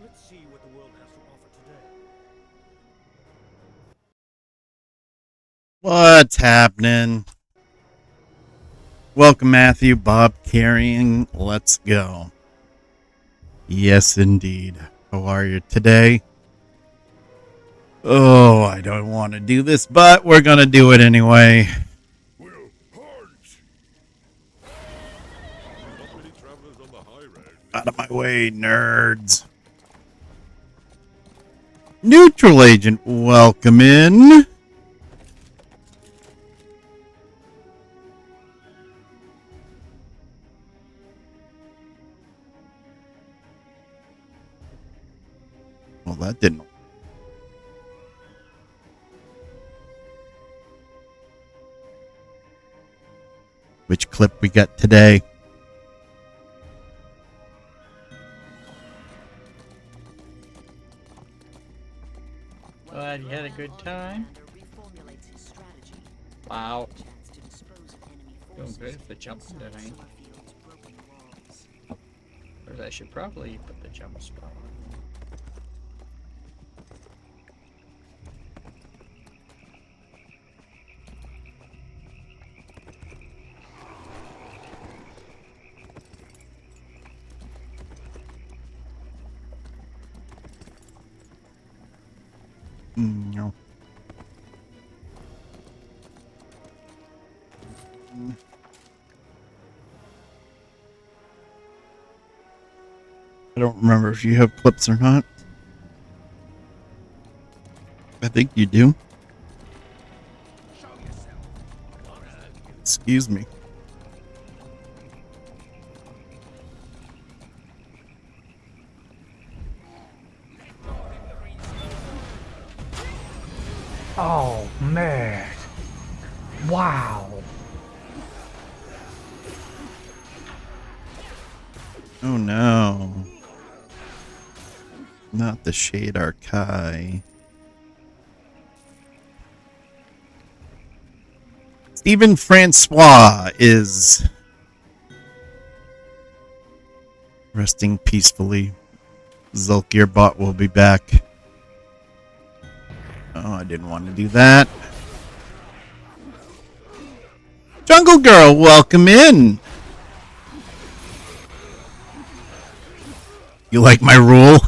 Let's see what the world has to offer today. What's happening? Welcome, Matthew, Bob, carrying. Let's go. Yes, indeed. How are you today? Oh, I don't want to do this, but we're going to do it anyway. We'll hunt. Not many travelers on the high road. Out of my way, nerds. Neutral agent, welcome in. Well, that didn't. Which clip we got today? Glad you had a good time. Wow. Doing good for jumping tonight. Or I should probably put the jump spell on. No. I don't remember if you have clips or not. I think you do. Excuse me. Oh, man. Wow. Oh no. Not the Shade Archive. Stephen Francois is resting peacefully. Zulkir bot will be back. Oh, I didn't want to do that. Jungle Girl, welcome in. You like my rule?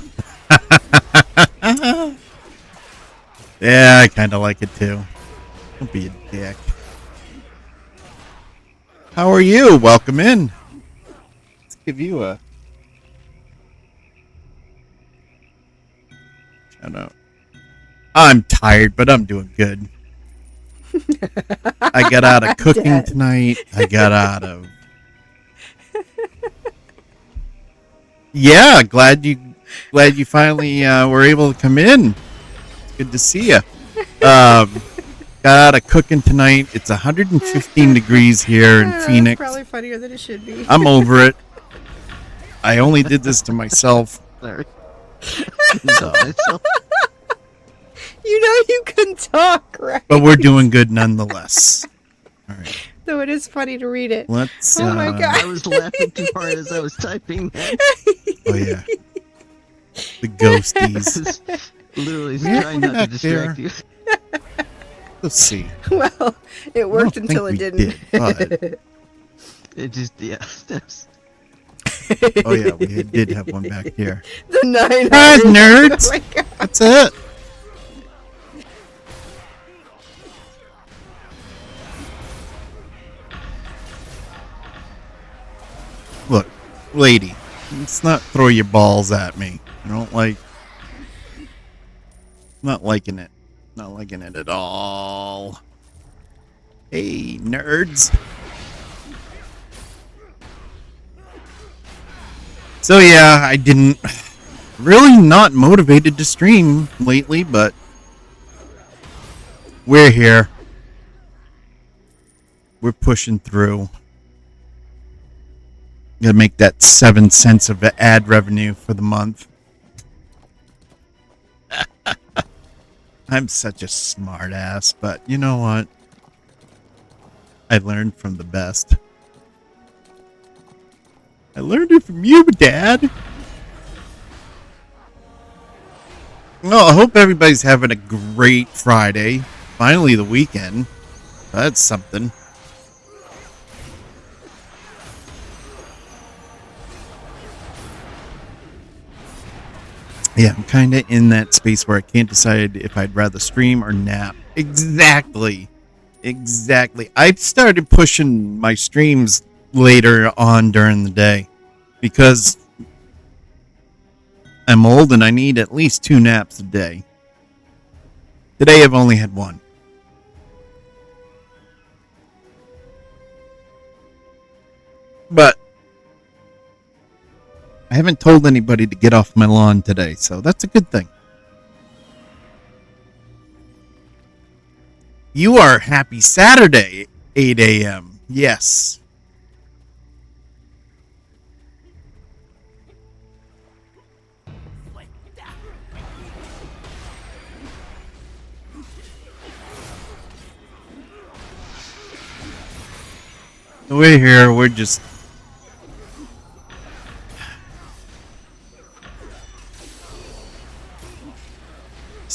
Yeah, I kind of like it too. Don't be a dick. How are you? Welcome in. Let's give you a shout out. I'm tired, but I'm doing good. I got out of cooking tonight. I got out of... Yeah, glad you finally were able to come in. It's good to see you. Got out of cooking tonight. It's 115 degrees here in Phoenix. Probably funnier than it should be. I'm over it. I only did this to myself. Sorry. You know you can talk, right? But we're doing good nonetheless. All right. Though it is funny to read it. Let's. Oh my God. I was laughing too hard as I was typing that. Oh yeah. The ghosties. Just literally Yeah, trying not to back distract there. you. Let's see. Well, it worked don't until it think didn't. we did, but- It just, yeah. that's- Oh yeah, we did have one back here. The 9 Surprise, nerds! Oh my God. That's it. Look, lady, let's not throw your balls at me. I don't like. Not liking it. Not liking it at all. Hey, nerds. So yeah, I didn't really not motivated to stream lately, but we're here. We're pushing through. Gotta make that 7 cents of ad revenue for the month. I'm such a smart ass, but you know what? I learned from the best. I learned it from you, Dad. Well, I hope everybody's having a great Friday. Finally, the weekend. That's something. Yeah, I'm kind of in that space where I can't decide if I'd rather stream or nap. Exactly. Exactly. I've started pushing my streams later on during the day because I'm old and I need at least 2 naps a day. Today I've only had 1. But I haven't told anybody to get off my lawn today, so that's a good thing. You are happy Saturday, 8 a.m. Yes. We're here, we're just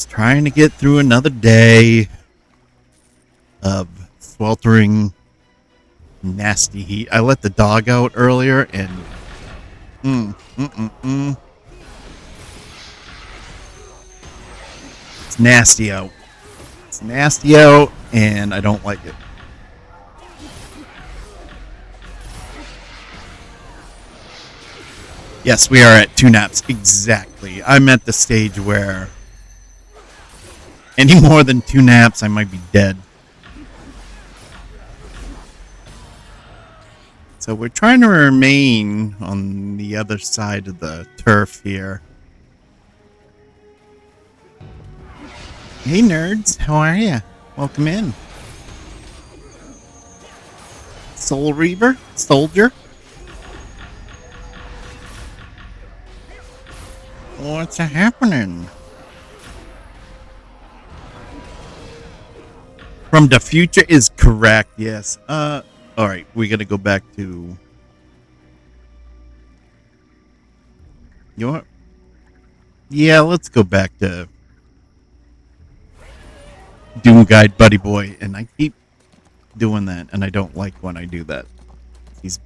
trying to get through another day of sweltering, nasty heat. I let the dog out earlier, and it's nasty out. It's nasty out, and I don't like it. Yes, we are at 2 naps exactly. I'm at the stage where any more than 2 naps, I might be dead. So we're trying to remain on the other side of the turf here. Hey nerds, how are ya? Welcome in. Soul Reaver? Soldier? What's happening? From the future is correct, yes. Alright, we gotta go back to... You know what? Yeah, let's go back to Doom Guide Buddy Boy, and I keep doing that, and I don't like when I do that. These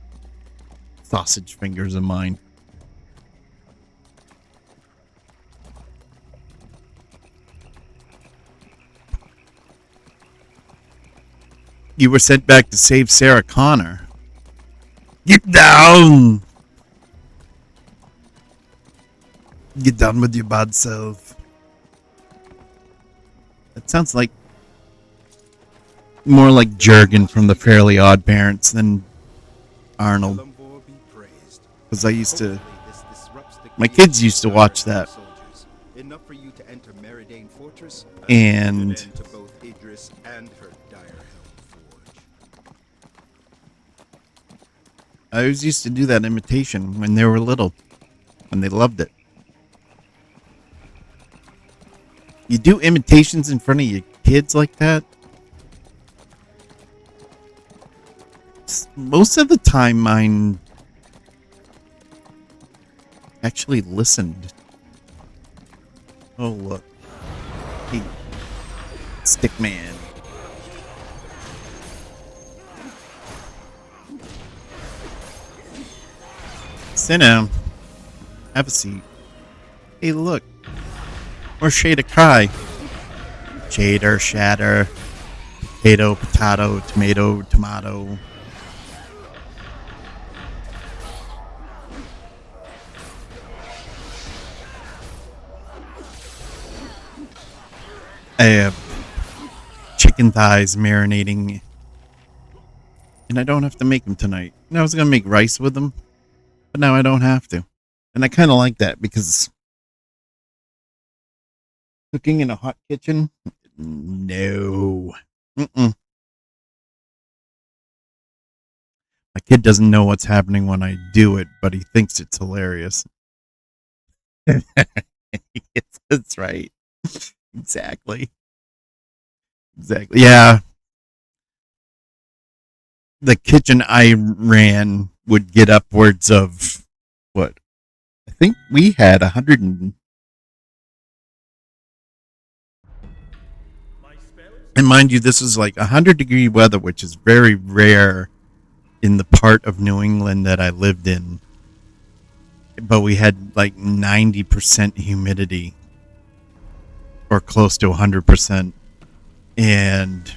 sausage fingers of mine. You were sent back to save Sarah Connor. Get down! Get down with your bad self. That sounds like more like Jurgen from the Fairly Odd Parents than Arnold. Lumbor be praised. Because I used to... Hopefully this disrupts the My kids used to watch that. soldiers. Enough for you to enter Meridian Fortress And- put an end to both Idris and her dire helm forge. I always used to do that imitation when they were little. And they loved it. You do imitations in front of your kids like that? most of the time mine actually listened. Oh look. Hey. Stickman. Sit down. Have a seat. Hey look. More Shade of Kai. Shader, shatter. Potato, potato, tomato, tomato. I have chicken thighs marinating, and I don't have to make them tonight. And I was gonna make rice with them, but now I don't have to, and I kind of like that because cooking in a hot kitchen, no. My kid doesn't know what's happening when I do it, but he thinks it's hilarious. That's right. Exactly. Yeah. The kitchen I ran would get upwards of what? I think we had 100 and mind you, this is like 100-degree weather, which is very rare in the part of New England that I lived in. But we had like 90% humidity or close to 100%. And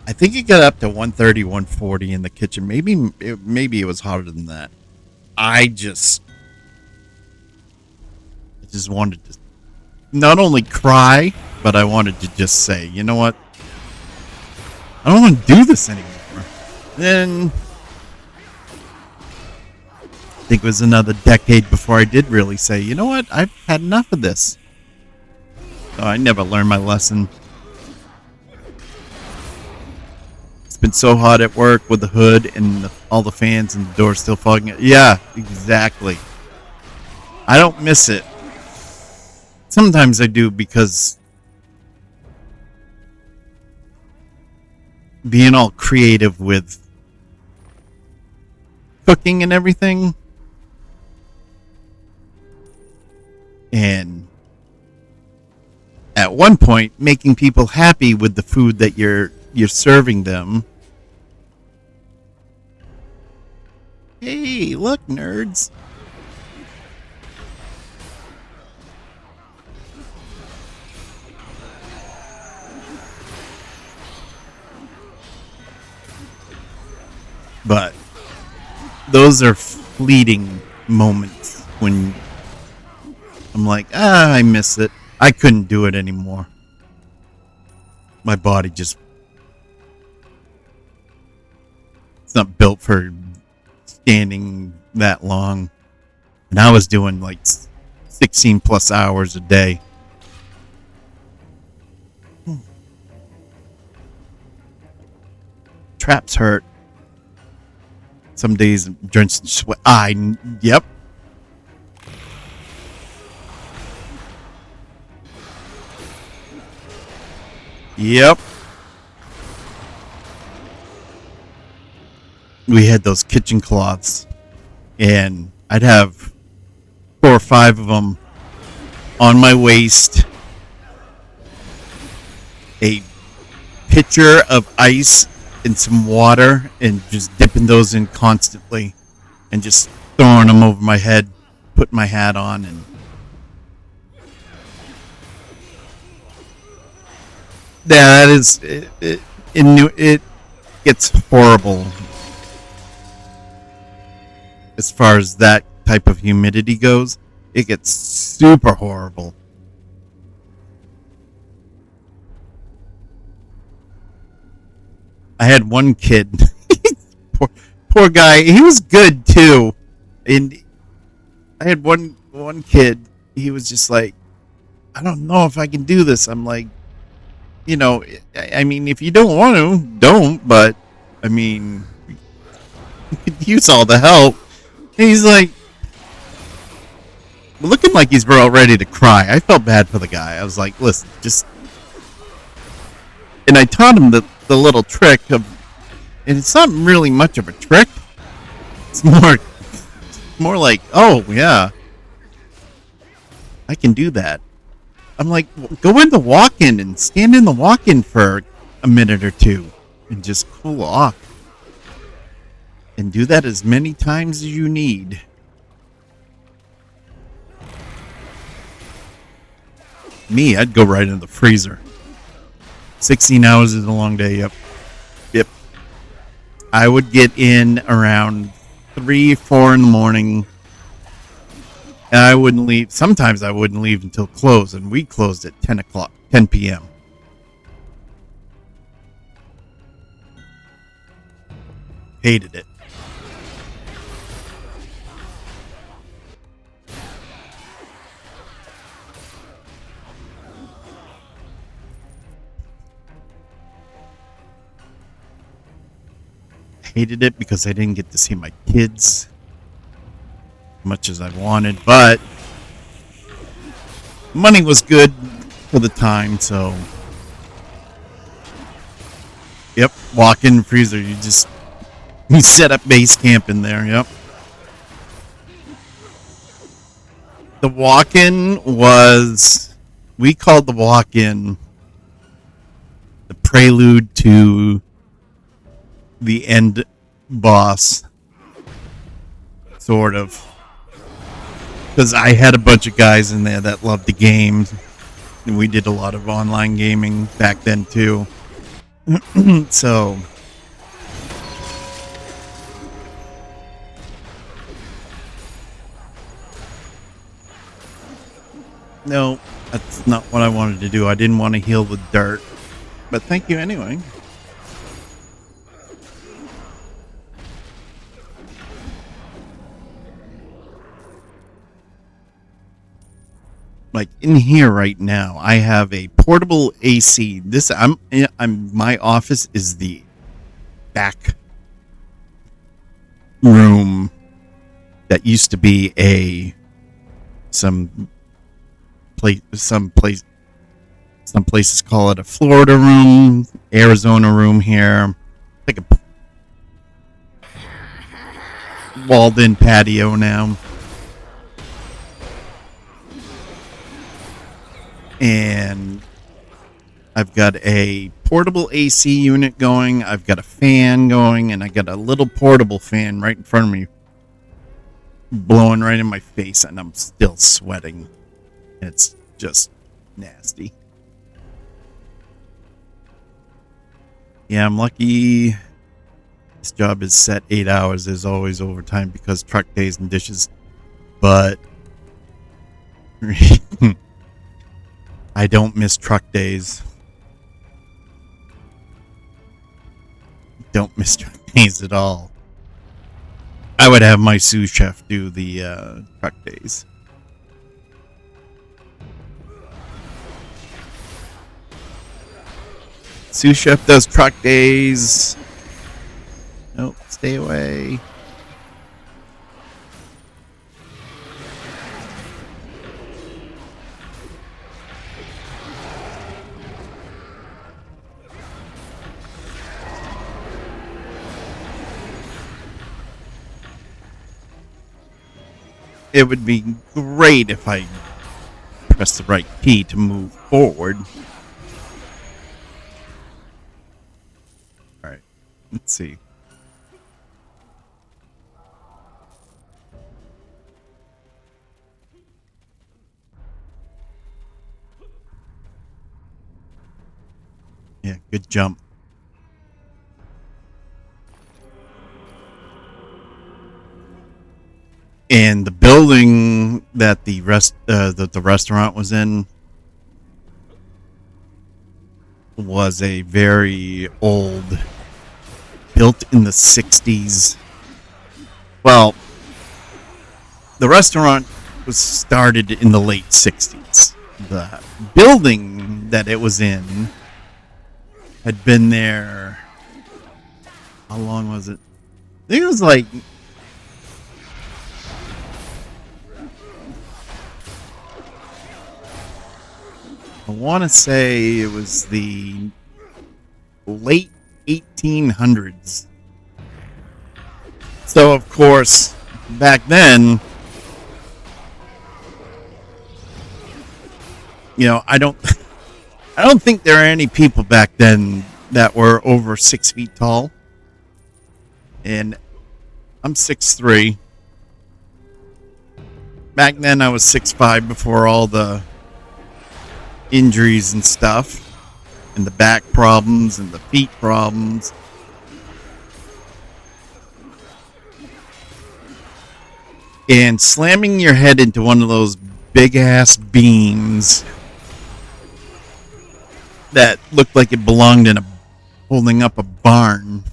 I think it got up to 130, 140 in the kitchen. Maybe it was hotter than that. I just wanted to not only cry, but I wanted to just say, you know what? I don't want to do this anymore. Then I think it was another decade before I did really say, you know what? I've had enough of this. So I never learned my lesson. It's been so hot at work with the hood and all the fans and the door still fogging. Yeah, exactly. I don't miss it. Sometimes I do because being all creative with cooking and everything, and at one point making people happy with the food that you're serving them. Hey, look, nerds. But those are fleeting moments when I'm like, I miss it. I couldn't do it anymore. My body just... It's not built for standing that long. And I was doing like 16 plus hours a day. Traps hurt. Some days I'm drenched in sweat. Yep. Yep. We had those kitchen cloths, and I'd have 4 or 5 of them on my waist. A pitcher of ice and some water, and just dipping those in constantly, and just throwing them over my head, putting my hat on, and yeah, that is it gets horrible as far as that type of humidity goes. It gets super horrible. I had one kid, poor guy. He was good too, and I had one kid. He was just like, I don't know if I can do this. I'm like, you know, I mean, if you don't want to, don't. But I mean, you could use all the help. And he's like, looking like he's about ready to cry. I felt bad for the guy. I was like, listen, just. And I taught him the little trick of, And it's not really much of a trick. It's more like, oh, yeah. I can do that. I'm like, go in the walk-in and stand in the walk-in for a minute or two and just cool off. And do that as many times as you need. Me, I'd go right in the freezer. 16 hours is a long day, yep. Yep. I would get in around 3, 4 in the morning. And I wouldn't leave. Sometimes I wouldn't leave until close, and we closed at 10 p.m. Hated it. Hated it because I didn't get to see my kids much as I wanted, but money was good for the time, so yep, walk-in freezer. You set up base camp in there. Yep. The walk-in was, we called the walk-in the prelude to the end boss, sort of. Because I had a bunch of guys in there that loved the game. And we did a lot of online gaming back then, too. So no, that's not what I wanted to do. I didn't want to heal the dirt. But thank you anyway. Like in here right now, I have a portable AC. My office is the back room that used to be some places call it a Florida room, Arizona room here, like a walled-in patio now. And I've got a portable AC unit going, I've got a fan going, and I got a little portable fan right in front of me blowing right in my face, and I'm still sweating. It's just nasty. Yeah, I'm lucky. This job is set 8 hours. There's always overtime because truck days and dishes. But I don't miss truck days. Don't miss truck days at all. I would have my sous chef do the truck days. Sous chef does truck days. Nope, stay away. It would be great if I pressed the right key to move forward. Alright, let's see. Yeah, good jump. And the building that the restaurant was in was a very old, built in the 60s. Well, the restaurant was started in the late 60s. The building that it was in had been there. How long was it? I think it was like I want to say it was the late 1800s So, of course, back then, I don't think there are any people back then that were over 6 feet tall. And I'm 6'3". Back then I was 6'5" before all the injuries and stuff. And the back problems and the feet problems. And slamming your head into one of those big ass beams that looked like it belonged in holding up a barn.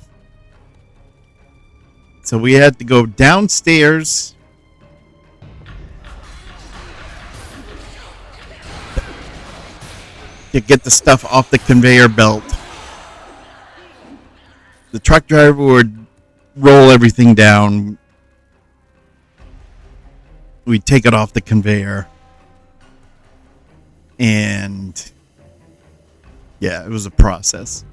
So we had to go downstairs to get the stuff off the conveyor belt. The truck driver would roll everything down. We'd take it off the conveyor. And yeah, it was a process.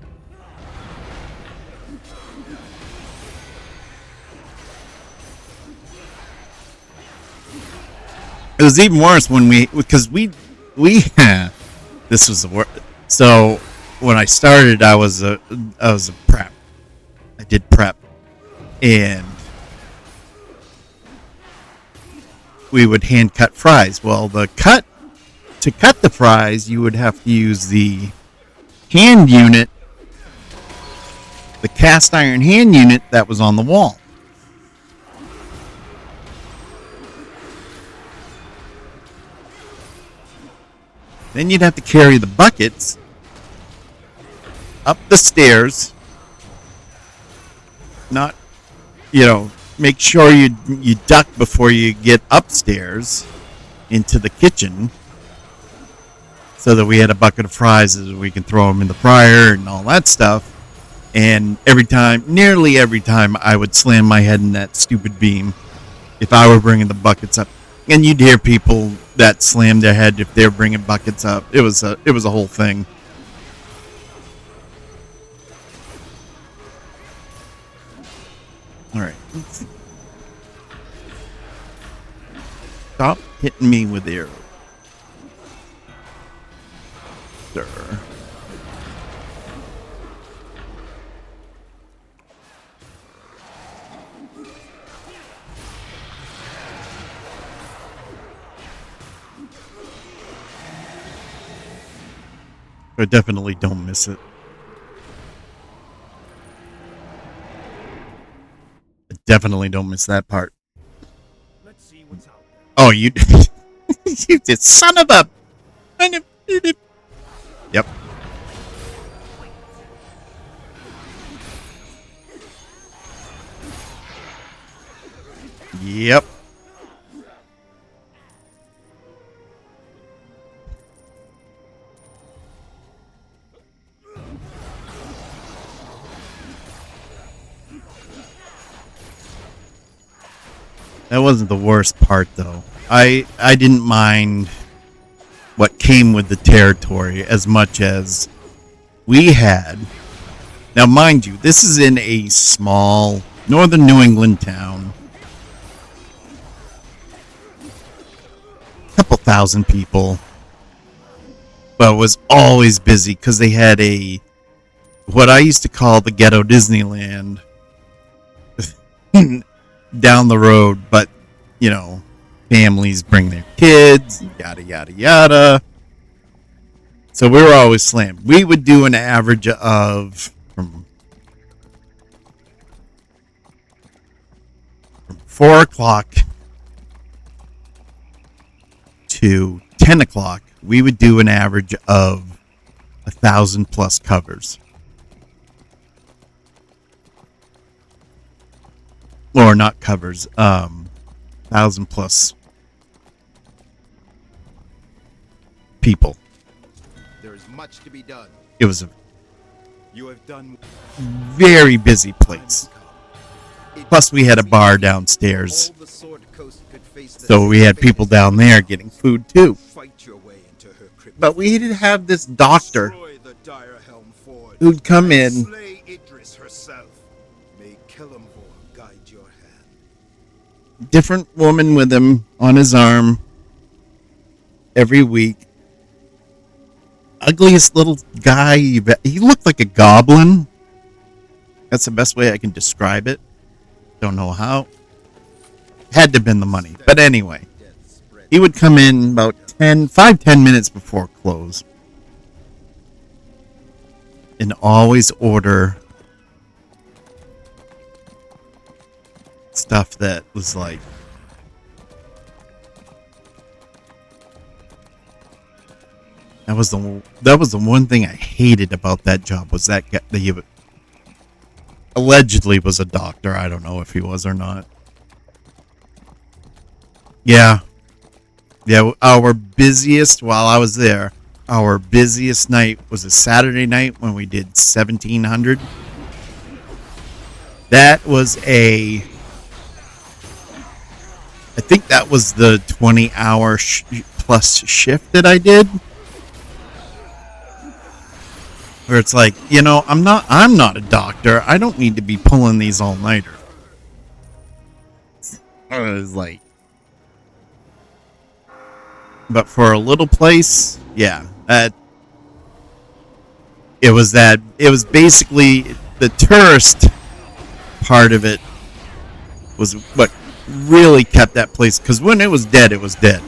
It was even worse because we this was the worst. So when I started, I was a prep. I did prep, and we would hand cut fries. Well, to cut the fries, you would have to use the hand unit, the cast iron hand unit that was on the wall. Then you'd have to carry the buckets up the stairs. Not, make sure you duck before you get upstairs into the kitchen, so that we had a bucket of fries as we can throw them in the fryer and all that stuff. And nearly every time, I would slam my head in that stupid beam if I were bringing the buckets up. And you'd hear people that slam their head if they're bringing buckets up. It was a whole thing. All right. Stop hitting me with arrows, sir. I definitely don't miss it. I definitely don't miss that part. Let's see what's out there. Oh, you you did son of a. Yep. Yep. That wasn't the worst part, though. I didn't mind what came with the territory as much as we had. Now, mind you, this is in a small northern New England town. A couple thousand people. But it was always busy because they had what I used to call the ghetto Disneyland down the road, but families bring their kids, yada yada yada. So we were always slammed. We would do an average of from 4 o'clock to 10 o'clock. We would do an average of 1,000 plus covers. Or not covers, 1,000 plus people. There is much to be done. It was a You have done very busy place. Plus, we had a bar downstairs, all the Sword Coast could face the so we had people down there getting food too. Fight your way into her crypt. But we did have this doctor Destroy the Dire Helm Ford. who'd come in. Slay Idris herself. May Killamvor guide your hand. different woman with him on his arm every week. Ugliest little guy. He looked like a goblin. That's the best way I can describe it. Don't know how. Had to have been the money. But anyway, he would come in about 10 minutes before close. And always order stuff that was like, that was the one thing I hated about that job, was that guy, that he allegedly was a doctor. I don't know if he was or not. Yeah, our busiest, while I was there, our busiest night was a Saturday night when we did 1,700. That was I think that was the 20-hour plus shift that I did. Where it's like, you know, I'm not a doctor. I don't need to be pulling these all-nighter. I was like, but for a little place, yeah, it was basically the tourist part of it was what really kept that place, because when it was dead, it was dead.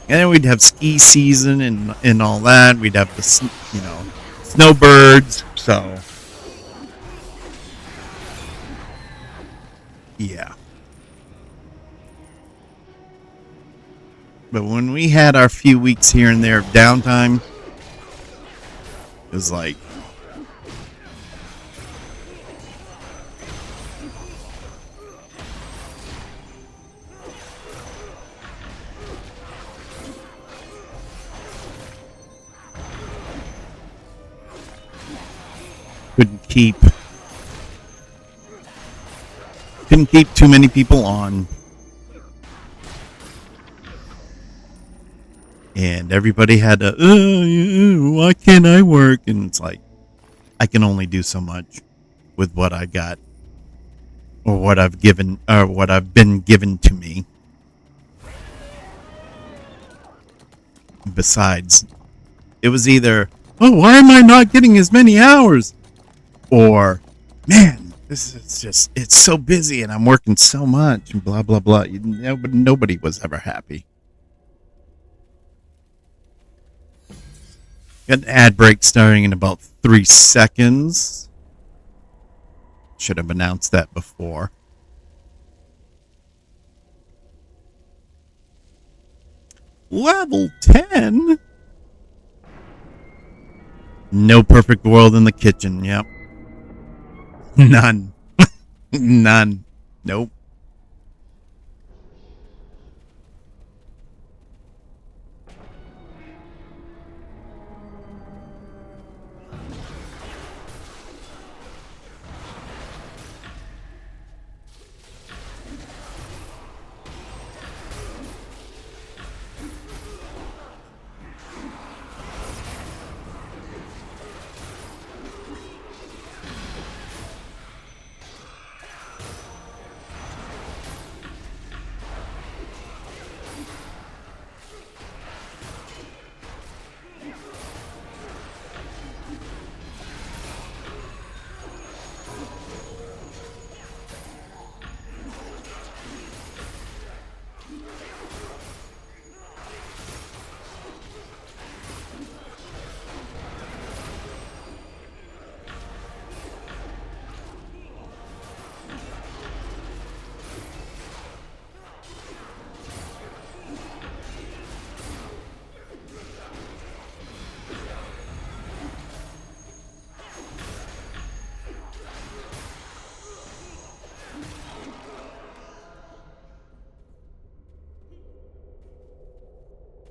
And then we'd have ski season and all that. We'd have the, snowbirds. So yeah. But when we had our few weeks here and there of downtime, it was like, couldn't keep too many people on. And everybody had to, why can't I work? And it's like, I can only do so much with what I got, or what I've been given to me. Besides, it was either, oh, why am I not getting as many hours? Or, man, this is just, it's so busy and I'm working so much and blah, blah, blah. But nobody was ever happy. Got an ad break starting in about 3 seconds. Should have announced that before. Level 10? No perfect world in the kitchen, yep. None. None. Nope.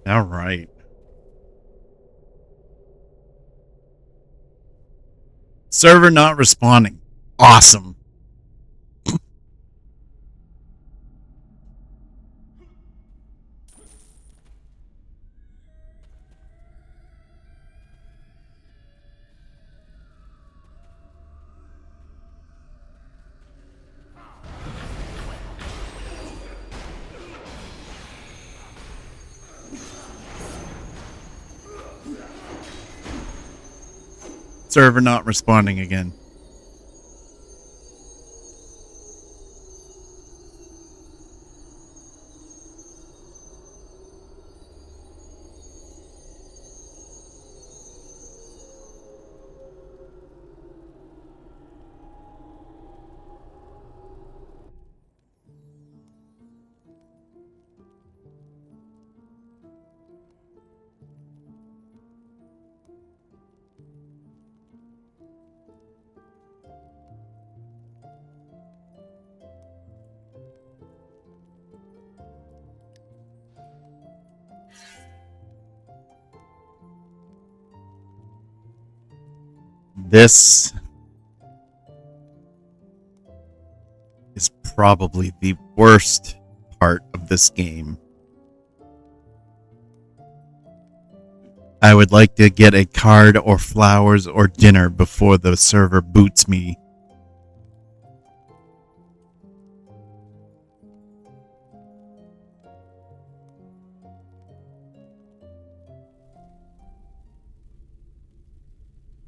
All right. Server not responding. Awesome. Server not responding again. This is probably the worst part of this game. I would like to get a card or flowers or dinner before the server boots me.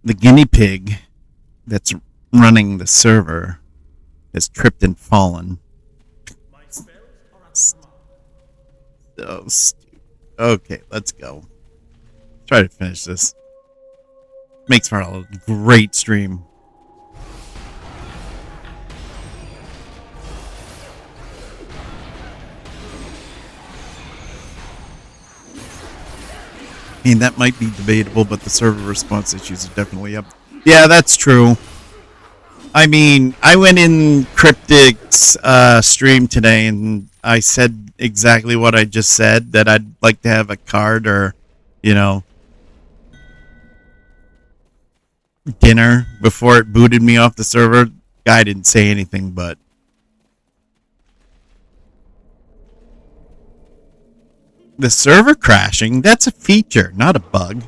The guinea pig that's running the server has tripped and fallen. So stupid. Okay, let's go. Try to finish this. Makes for a great stream. I mean, that might be debatable, but the server response issues are definitely up. Yeah, that's true. I mean, I went in Cryptic's stream today, and I said exactly what I just said, that I'd like to have a card or, you know, dinner before it booted me off the server. Guy didn't say anything, but the server crashing, that's a feature, not a bug.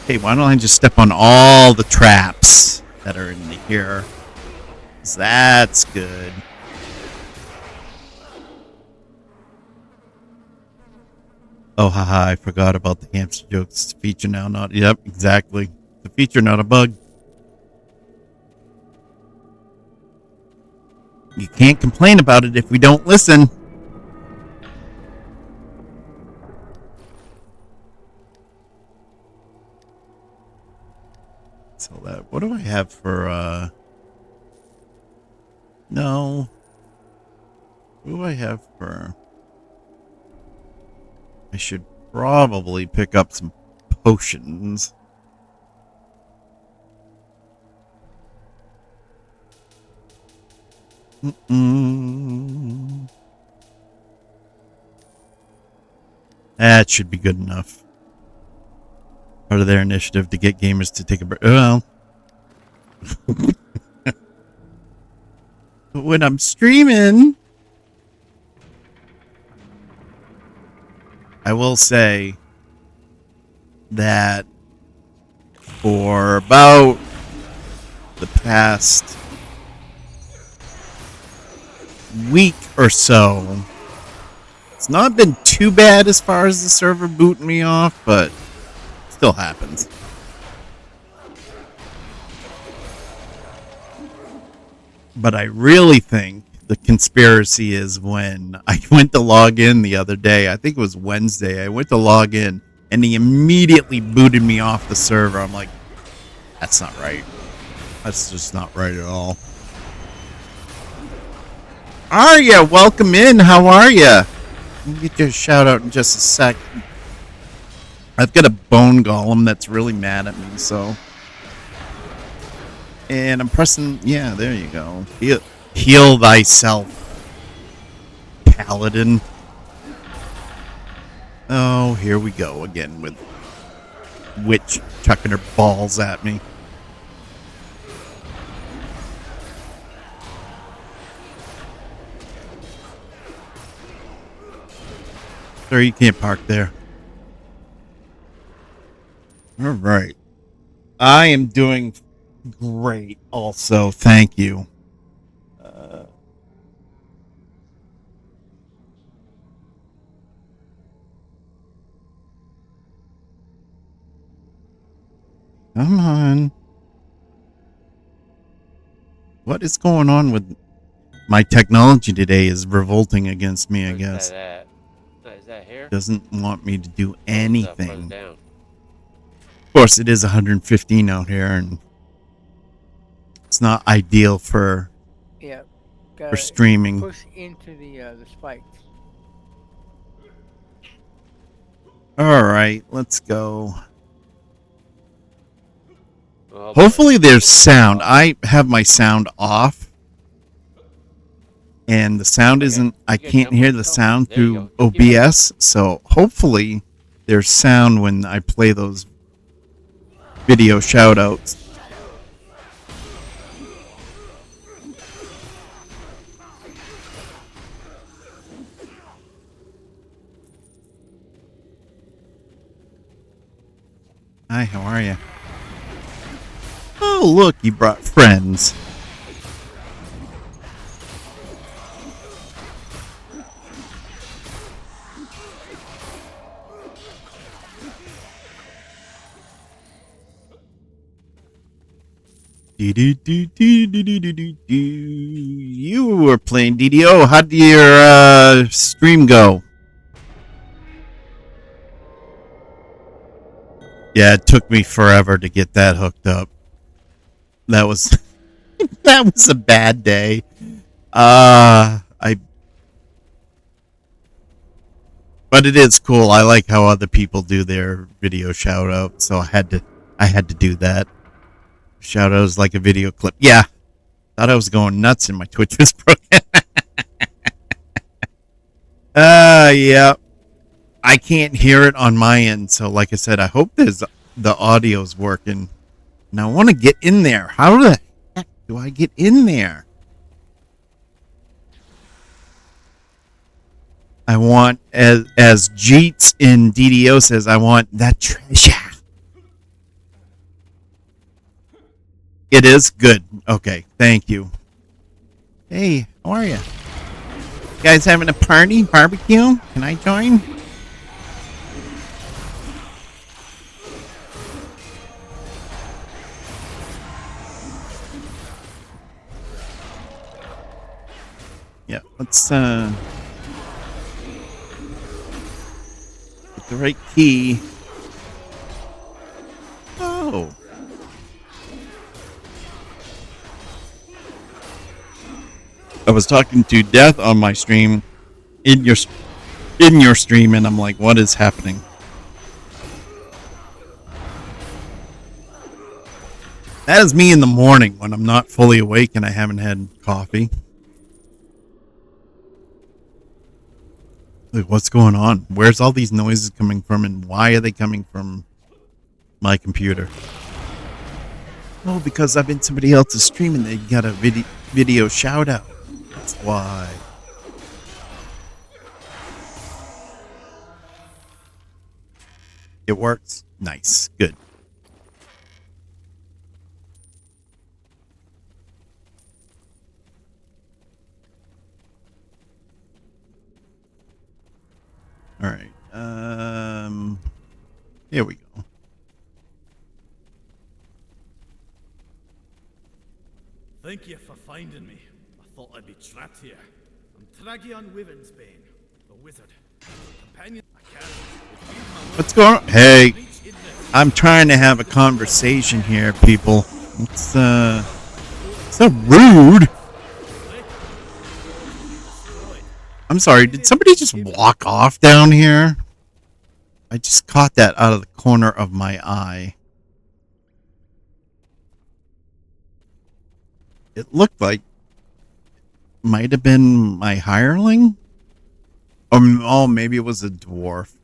Hey, why don't I just step on all the traps that are in here? 'Cause that's good. Oh, haha, I forgot about the hamster jokes. It's a feature now, not... Yep, exactly. It's a feature, not a bug. You can't complain about it if we don't listen. So that, what do I have for, no. What do I have for... I should probably pick up some potions. That should be good enough. Part of their initiative to get gamers to take a break. Well, but when I'm streaming, I will say that for about the past week or so, it's not been too bad as far as the server booting me off, but it still happens. But I really think the conspiracy is when I went to log in the other day. I think it was Wednesday. I went to log in, and he immediately booted me off the server. I'm like, that's not right. That's just not right at all. Arya, welcome in. How are you? We'll get you a shout out in just a sec. I've got a bone golem that's really mad at me, so. And I'm pressing, yeah, there you go. Heal thyself, Paladin. Oh, here we go again with Witch chucking her balls at me. Sir, you can't park there. All right. I am doing great also. Thank you. Come on. What is going on with my technology today is revolting against me, I guess. That is that here? Doesn't want me to do Further anything. down. Of course, it is 115 out here, and it's not ideal for Yeah. streaming. Push into the spikes. All right, let's go. Oh, Hopefully there's sound. I have my sound off. And the sound isn't, I can't hear the sound through OBS. So hopefully there's sound when I play those video shoutouts. Hi, how are you? Oh, look, you brought friends. You were playing DDO. How did your stream go? Yeah, it took me forever to get that hooked up. That was that was a bad day. But it is cool. I like how other people do their video shout out, so I had to do that. Shout outs like a video clip. Yeah. Thought I was going nuts and my Twitch was broken. Yeah. I can't hear it on my end, so like I said, I hope the audio's working. And I want to get in there. How the heck do I get in there? I want, as Jeets in DDO says, I want that treasure. It is good. Okay, thank you. Hey, how are you? You guys having a party? Barbecue? Can I join? Yeah, let's get the right key. Oh. I was talking to Death on my stream, in your stream, and I'm like, what is happening? That is me in the morning when I'm not fully awake and I haven't had coffee. Like, what's going on? Where's all these noises coming from, and why are they coming from my computer? Oh, because I'm in somebody else's stream and they got a video shout out. That's why. It works. Nice. Good. All right. Here we go. Thank you for finding me. I thought I'd be trapped here. I'm Tragion Wyvernsbane, the wizard. Companion, I can't. What's going on? Hey, I'm trying to have a conversation here, people. It's so rude. I'm sorry, did somebody just walk off down here? I just caught that out of the corner of my eye. It looked like might have been my hireling. Oh, maybe it was a dwarf.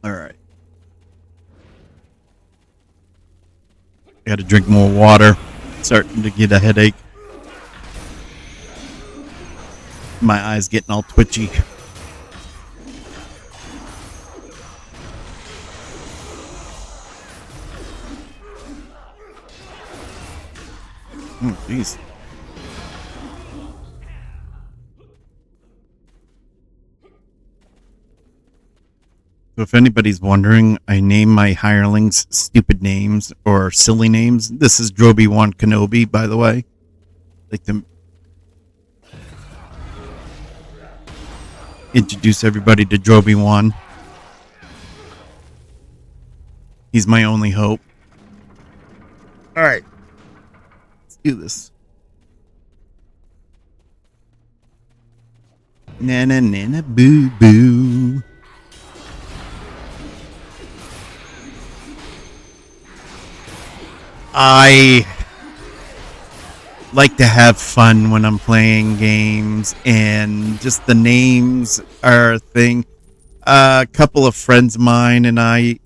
All right. Got to drink more water. Starting to get a headache. My eyes getting all twitchy. Oh, jeez. So if anybody's wondering, I name my hirelings stupid names or silly names. This is Droby-Wan Kenobi, by the way. Like to introduce everybody to Droby-Wan. He's my only hope. All right. Let's do this. Na na boo boo. I like to have fun when I'm playing games, and just the names are a thing. A couple of friends of mine and I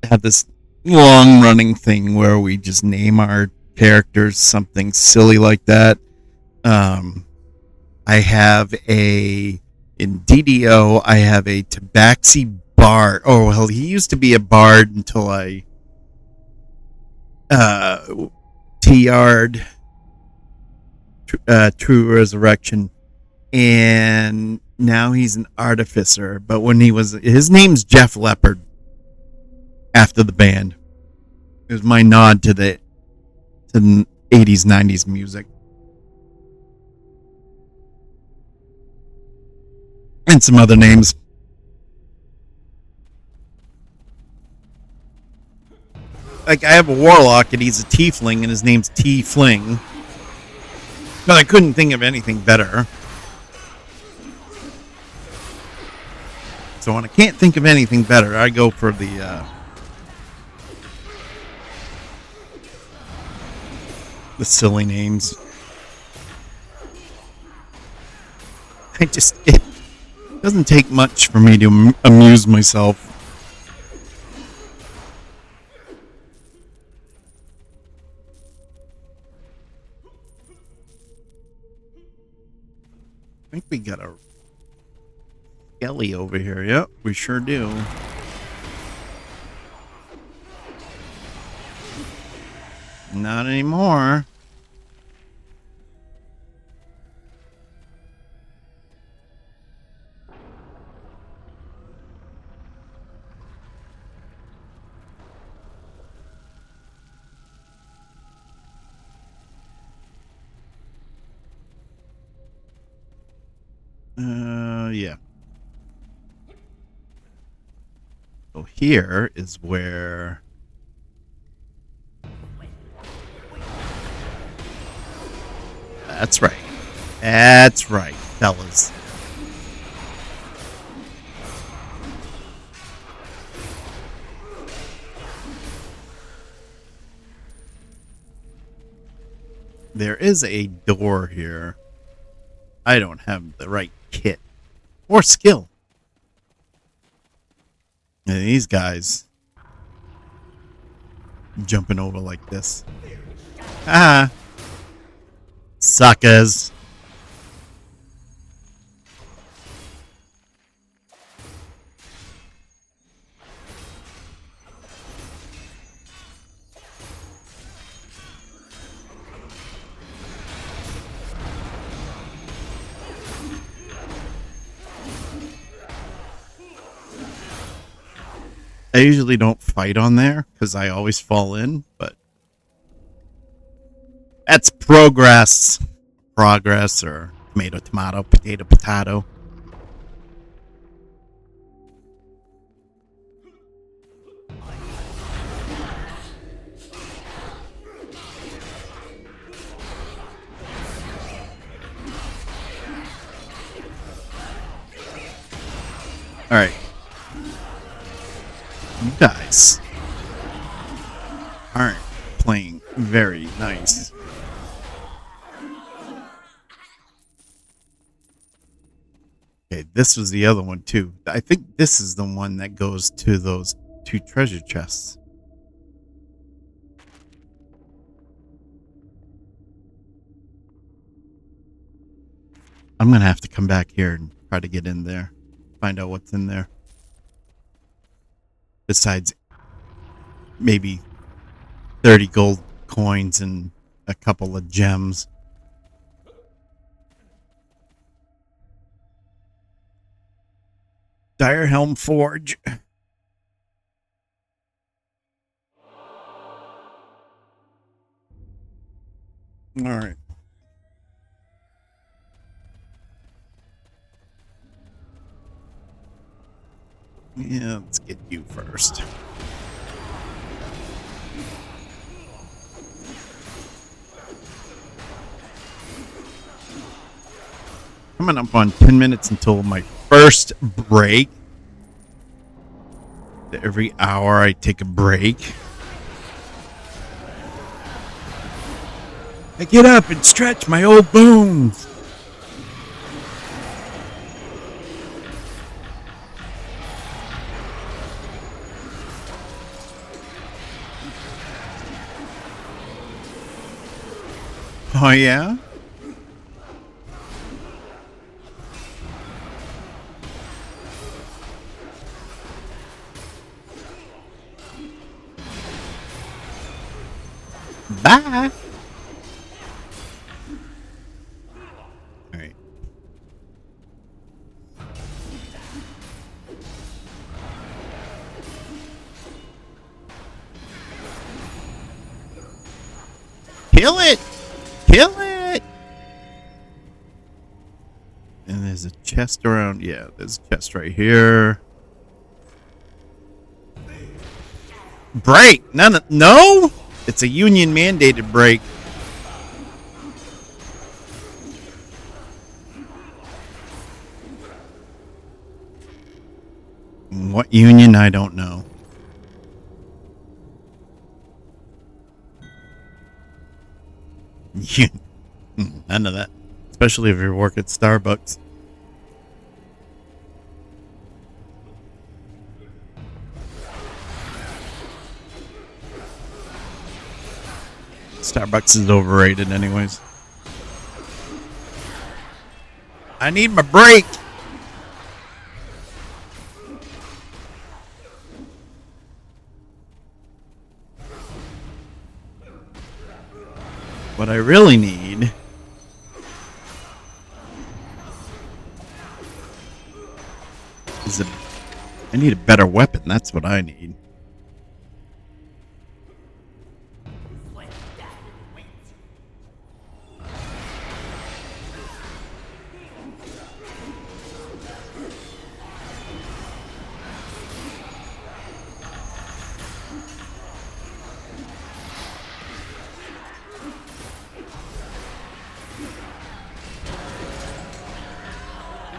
have this long-running thing where we just name our characters something silly like that. I have in DDO, I have a Tabaxi Bard. Oh, well, he used to be a bard until I TR'd True Resurrection, and now he's an artificer. But when his name's Jeff Leopard after the band. It was my nod to the 80s, 90s music. And some other names. Like, I have a warlock and he's a tiefling and his name's T-Fling. But I couldn't think of anything better. So when I can't think of anything better, I go for the silly names. It doesn't take much for me to amuse myself. I think we got a skelly over here. Yep, we sure do. Not anymore. Yeah. So here is where That's right. That's right, fellas. There is a door here. I don't have the right kit or skill. And these guys jumping over like this. Ah, suckers. I usually don't fight on there because I always fall in, but that's progress. Progress, or tomato, tomato, potato, potato. All right. You guys aren't playing very nice. Okay, this was the other one too. I think this is the one that goes to those two treasure chests. I'm gonna have to come back here and try to get in there, find out what's in there. Besides maybe 30 gold coins and a couple of gems. Direhelm Forge. All right. Yeah, let's get you first. Coming up on 10 minutes until my first break. Every hour I take a break. I get up and stretch my old bones. Oh, yeah? Bye. All right. Kill it! Kill it! And there's a chest around. Yeah, there's a chest right here. Break! No! It's a union mandated break. What union? I don't know. None of that. Especially if you work at Starbucks. Starbucks is overrated anyways. I need my break. What I really need is I need a better weapon. That's what I need.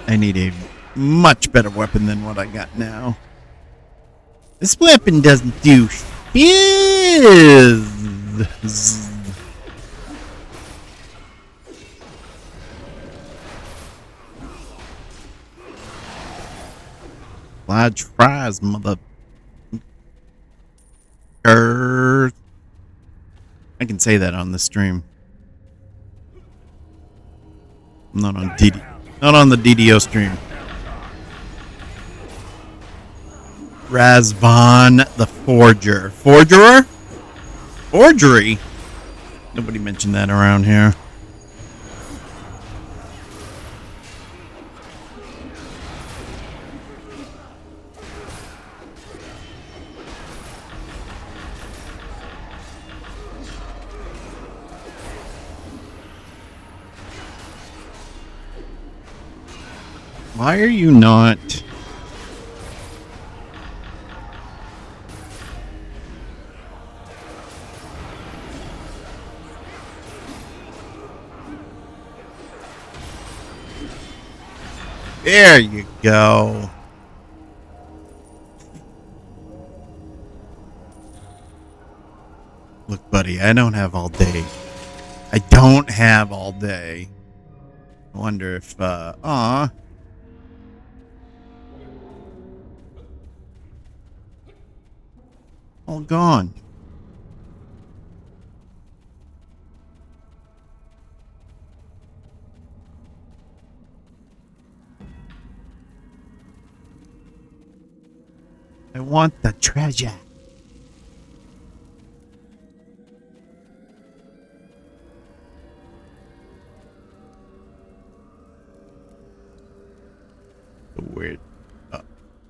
I need a much better weapon than what I got now. This weapon doesn't do fizz. Large fries, mother. I can say that on the stream. I'm not on DD. Not on the DDO stream. Razvan the Forger. Forgerer? Forgery? Nobody mentioned that around here. Why are you not? There you go. Look, buddy, I don't have all day. I don't have all day. I wonder if, aw. All gone. I want the treasure.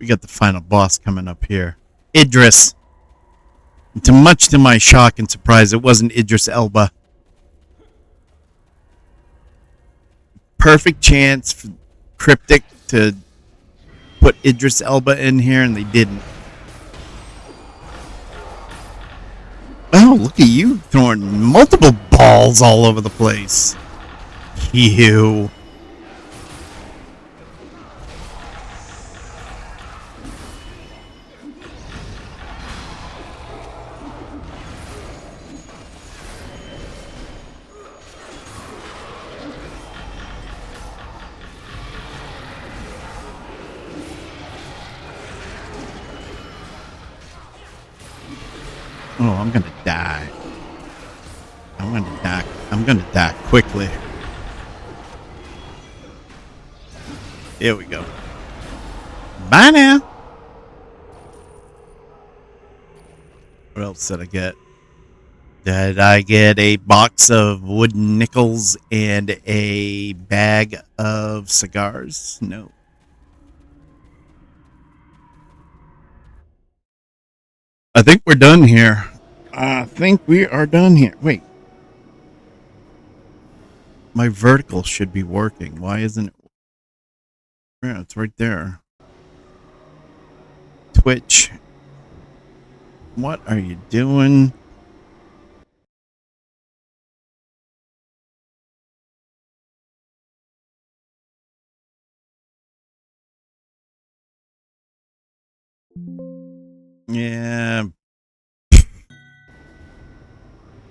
We got the final boss coming up here. Idris. Much to my shock and surprise, it wasn't Idris Elba. Perfect chance for Cryptic to put Idris Elba in here, and they didn't. Oh, look at you throwing multiple balls all over the place. Ew. Oh, I'm gonna die. I'm gonna die. I'm gonna die quickly. Here we go. Bye now. What else did I get? Did I get a box of wooden nickels and a bag of cigars? No. I think we're done here. I think we are done here. Wait. My vertical should be working. Why isn't it? Yeah, it's right there. Twitch. What are you doing? Yeah.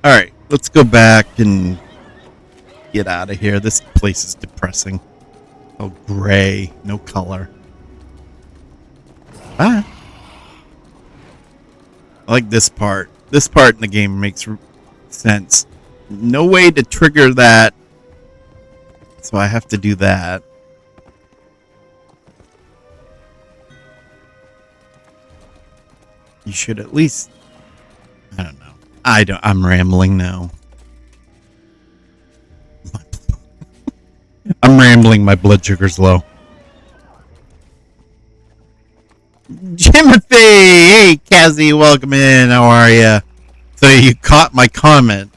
All right, let's go back and get out of here. This place is depressing. Oh, gray, no color. Bye. I like this part. This part in the game makes sense. No way to trigger that, so I have to do that. You should at least... I don't know. I'm rambling now. I'm rambling. My blood sugar's low. Timothy! Hey, Kazzy, welcome in. How are you? So you caught my comment.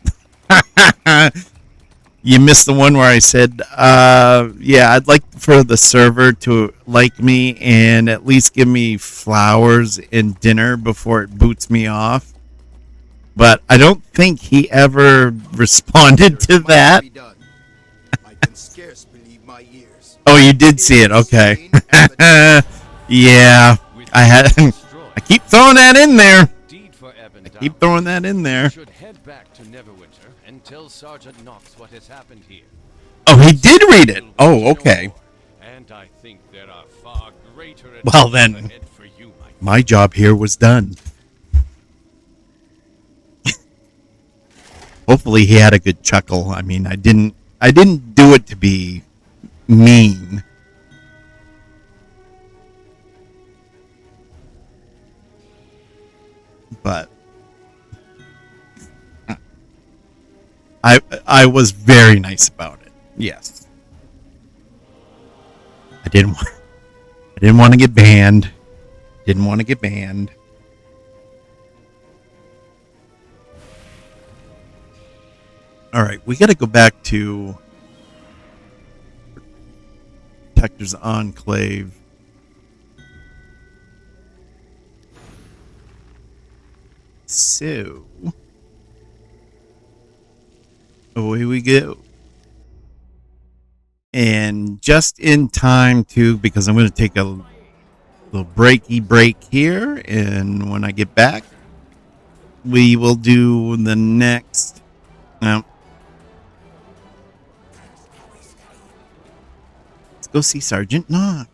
You missed the one where I said, yeah, I'd like for the server to like me and at least give me flowers and dinner before it boots me off. But I don't think he ever responded to that. I can scarce believe my ears. Oh, you did see it. Okay. Yeah, I keep throwing that in there. Keep throwing that in there. Should head back to Neverwinter and tell Sergeant Knox what has happened here. Oh, he did read it. Oh, okay. And I think there are far greater Well then, for you, my job here was done. Hopefully he had a good chuckle. I mean, I didn't do it to be mean. But I was very nice about it. Yes. I didn't want to get banned. Didn't want to get banned. All right, we got to go back to Protector's Enclave. So, away we go. And just in time to, because I'm going to take a little breaky break here, and when I get back, we will do the next. No. Let's go see Sergeant Knox.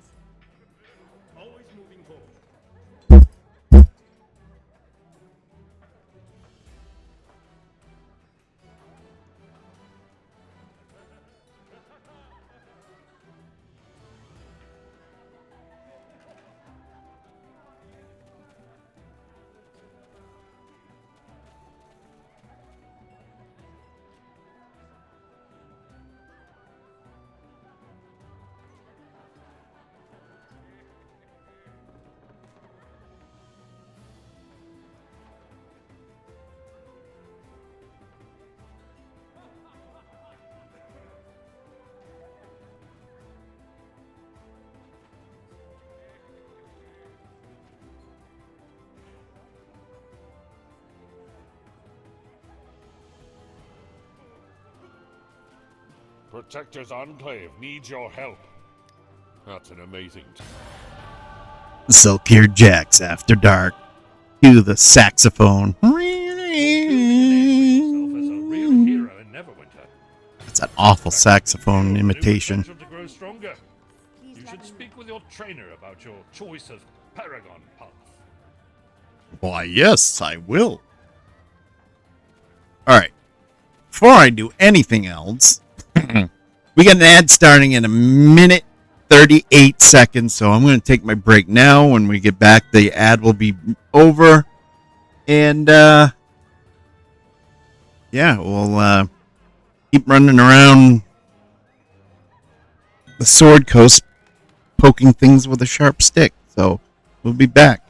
Protector's Enclave needs your help. That's an amazing Silk-haired Jacks after dark. Cue the saxophone. yourself as a real hero in Neverwinter. That's an awful saxophone imitation. To grow stronger. You should speak with your trainer about your choice of Paragon path. Why, yes, I will. Alright. Before I do anything else, we got an ad starting in a minute 38 seconds, so I'm going to take my break now. When we get back, the ad will be over. And, yeah, we'll keep running around the Sword Coast, poking things with a sharp stick. So, we'll be back.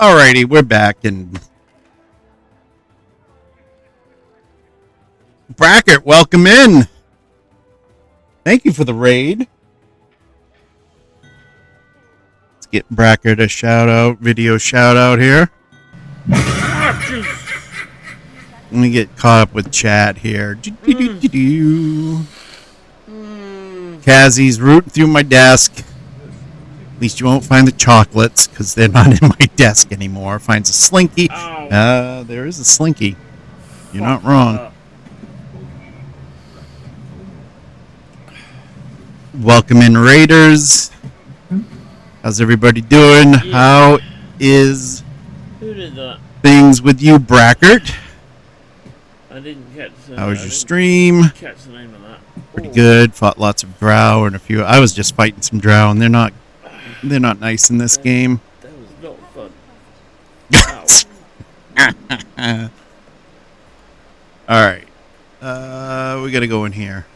Alrighty, we're back, and Brackett, welcome in. Thank you for the raid. Let's get Brackett a shout out, video shout out here. Let me get caught up with chat here. Kazzy's rooting through my desk. At least you won't find the chocolates because they're not in my desk anymore. Finds a slinky. There is a slinky. You're not wrong. Welcome in, Raiders. How's everybody doing? How is things with you, Brackett? I didn't catch the How was your stream? Catch the name of that. Pretty good. Fought lots of Drow and a few. I was just fighting some Drow, and they're not nice in this game. That was not fun. All right. We gotta go in here.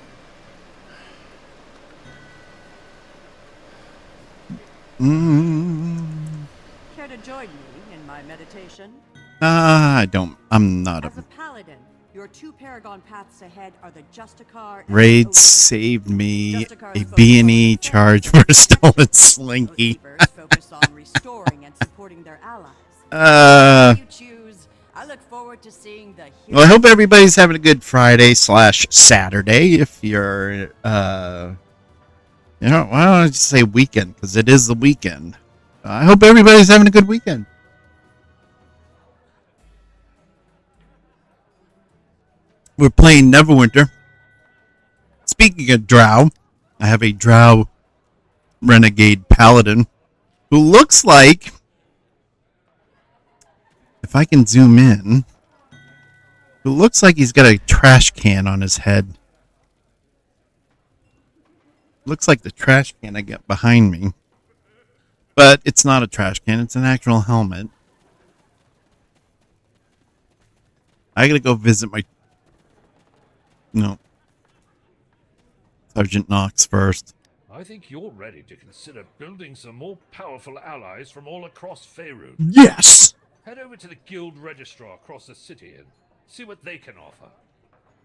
Care to join me in my meditation? I don't. I'm not As a. a paladin, your two paragon paths ahead are the Justicar and Raid the saved me Justicar a is B&E focused on charge for a stolen slinky. Oathkeepers focus on restoring and supporting their allies. You choose. I look forward to seeing the Well, I hope everybody's having a good Friday/Saturday. If you're, why don't I just say weekend? Because it is the weekend. I hope everybody's having a good weekend. We're playing Neverwinter. Speaking of Drow, I have a Drow Renegade Paladin who looks like, if I can zoom in, who looks like he's got a trash can on his head. Looks like the trash can I got behind me. But it's not a trash can, it's an actual helmet. I gotta go visit my... No. Sergeant Knox first. I think you're ready to consider building some more powerful allies from all across Faerûn. Yes! Head over to the guild registrar across the city and see what they can offer.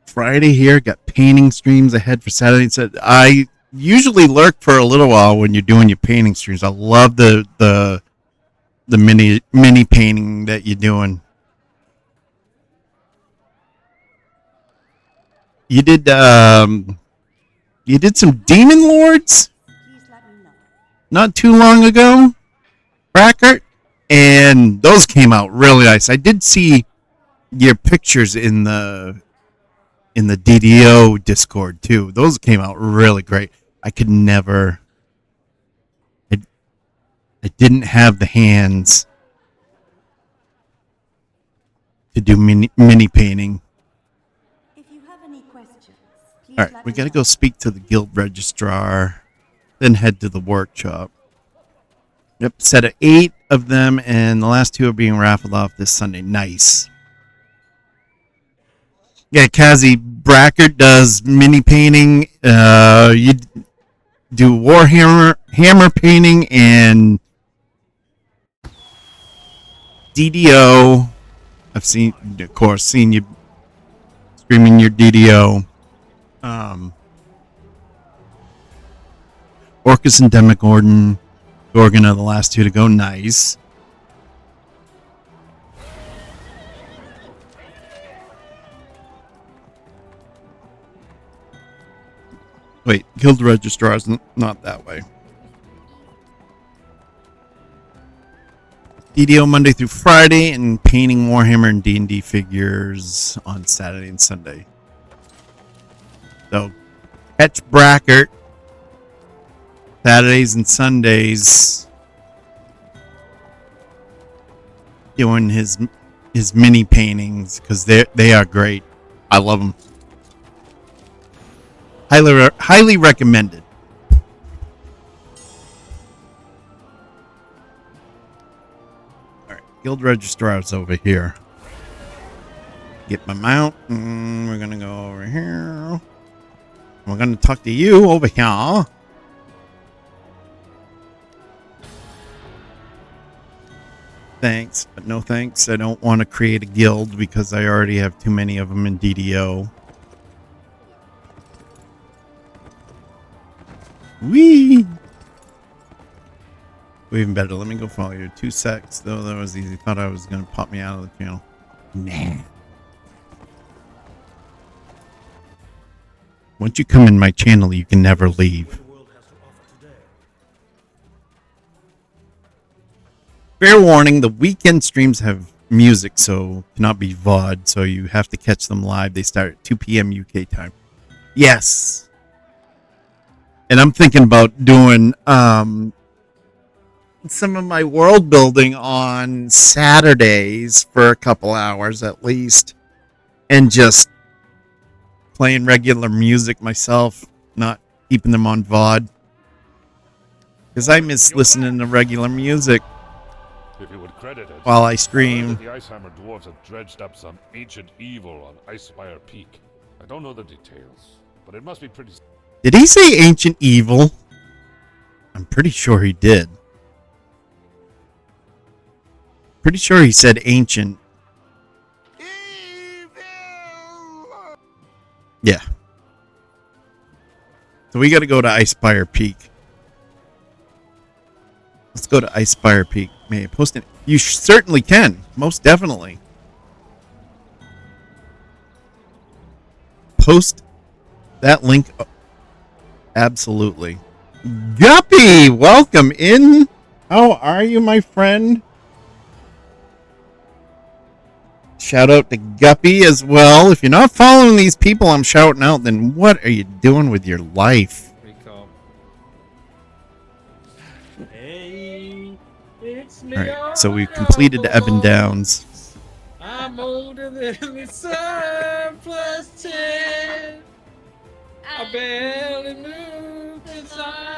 Friday here, got painting streams ahead for Saturday. So I usually lurk for a little while when you're doing your painting streams. I love the mini painting that you're doing. You did some Demon Lords not too long ago, Brackett, and those came out really nice. I did see your pictures in the DDO Discord too. Those came out really great. I could never. I didn't have the hands to do mini painting. All right, we got to go speak to the guild registrar, then head to the workshop. Yep, set of 8 of them, and the last 2 are being raffled off this Sunday. Nice. Yeah, Kazzy, Brackett does mini painting. You do hammer painting and DDO. I've seen you streaming your DDO. Orcus and Demogorgon are the last 2 to go. Nice. Wait, Guild Registrar is not that way. DDO Monday through Friday, and painting Warhammer and D&D figures on Saturday and Sunday. So, catch Brackett Saturdays and Sundays doing his mini paintings because they are great. I love them. Highly recommended. All right, Guild Registrar's over here. Get my mount. We're gonna go over here. We're gonna talk to you over here. Thanks, but no thanks. I don't want to create a guild because I already have too many of them in DDO. Whee! Even better, let me go follow you. 2 secs, though that was easy. Thought I was going to pop me out of the channel. Nah. Once you come in my channel, you can never leave. Fair warning, the weekend streams have music, so cannot be VOD, so you have to catch them live. They start at 2 p.m. UK time. Yes! And I'm thinking about doing some of my world building on Saturdays for a couple hours at least, and just playing regular music myself, not keeping them on VOD. Because I miss listening to regular music. If you would credit it, while I stream. the Icehammer dwarves have dredged up some ancient evil on Icespire Peak. I don't know the details, but it must be pretty. Did he say ancient evil? I'm pretty sure he did. Pretty sure he said ancient. Yeah. So we got to go to Icespire Peak. Let's go to Icespire Peak. May I post it? You certainly can. Most definitely. Post that link. Absolutely. Guppy, welcome in. How are you, my friend? Shout out to Guppy as well. If you're not following these people I'm shouting out, then what are you doing with your life? Hey, it's me. Alright, so we've completed Evan Downs. I'm older than the sun, plus 10. I barely move.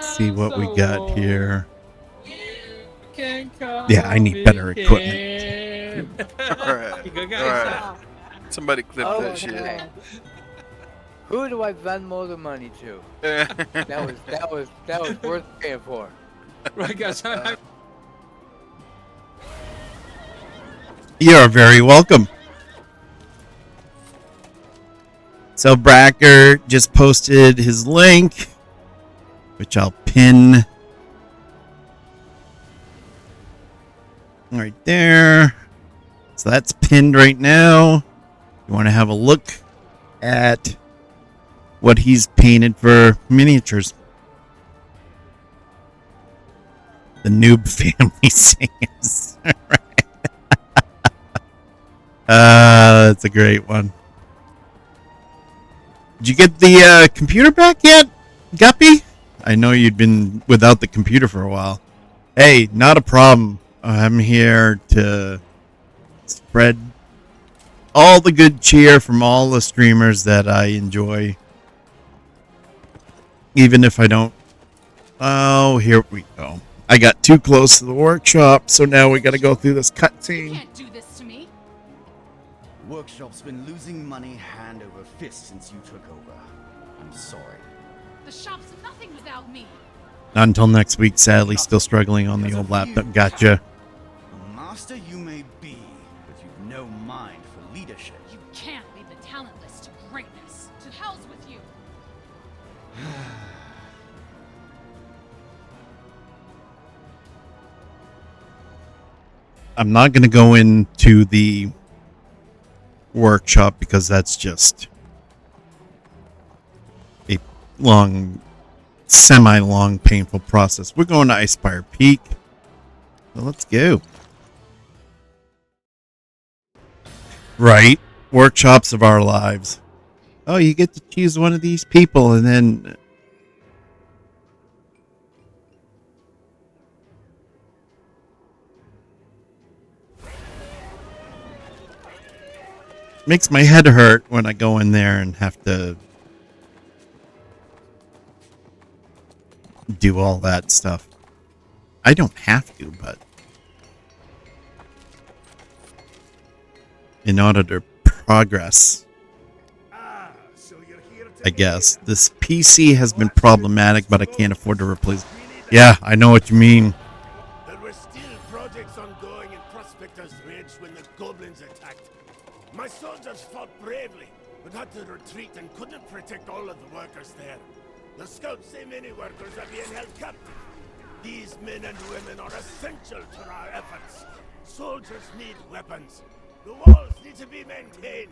See what we got here. Yeah, Yeah, I need better equipment. Alright. Somebody clip that shit. man. Who do I Venmo the money to? that was worth paying for. Right, guys. You're very welcome. So Bracker just posted his link, which I'll pin right there. So that's pinned right now. You want to have a look at what he's painted for miniatures. The Noob Family sings. That's a great one. Did you get the computer back yet, Guppy? I know you'd been without the computer for a while. Hey, not a problem. I'm here to spread all the good cheer from all the streamers that I enjoy. Even if I don't. Oh, here we go. I got too close to the workshop, so now we gotta go through this cutscene. You can't do this to me. Workshop's been losing money hand over fist since you took over. I'm sorry. The shop's nothing without me. Not until next week, sadly. Still struggling on the old laptop. Gotcha. Master you may be, but you've no mind for leadership. You can't lead the talentless to greatness. To hell's with you. I'm not going to go into the workshop because that's just a long, semi-long, painful process. We're going to Icespire Peak. So let's go. Right. Workshops of our lives. Oh, you get to choose one of these people and then... Makes my head hurt when I go in there and have to do all that stuff. I don't have to, but in order to progress, I guess. This PC has been problematic, but I can't afford to replace. Yeah, I know what you mean. There were still projects ongoing in prosperity. but had to retreat and couldn't protect all of the workers there. The scouts say many workers are being held captive. These men and women are essential to our efforts. Soldiers need weapons. The walls need to be maintained.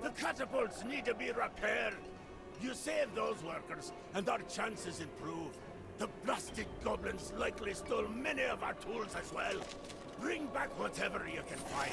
The catapults need to be repaired. You save those workers, and our chances improve. The blasted goblins likely stole many of our tools as well. Bring back whatever you can find.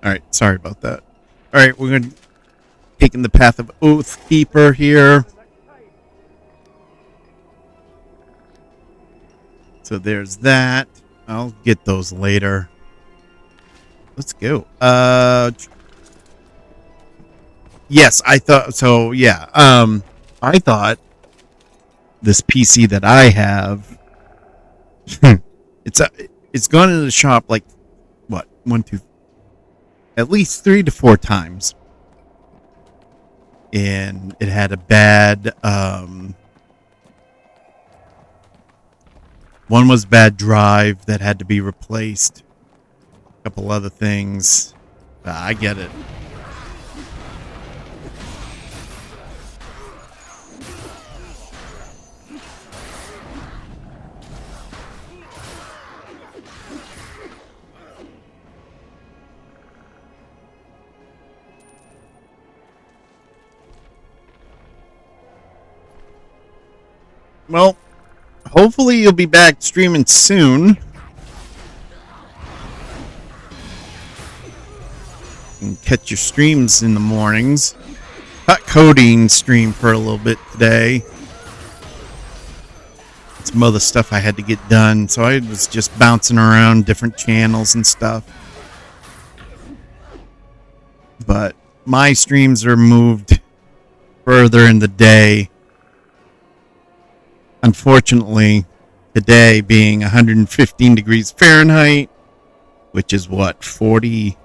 Alright, sorry about that. Alright, we're going to taking the path of Oathkeeper here. So there's that. I'll get those later. Let's go. Yes, I thought so. Yeah. I thought this PC that I have, it's gone into the shop like what, at least 3 to 4 times, and it had a bad. One was bad drive that had to be replaced. A couple other things. I get it. Well, hopefully you'll be back streaming soon. And catch your streams in the mornings. Got coding stream for a little bit today. Some other stuff I had to get done, so I was just bouncing around different channels and stuff. But my streams are moved further in the day. Unfortunately, today being 115 degrees Fahrenheit, which is what, 42?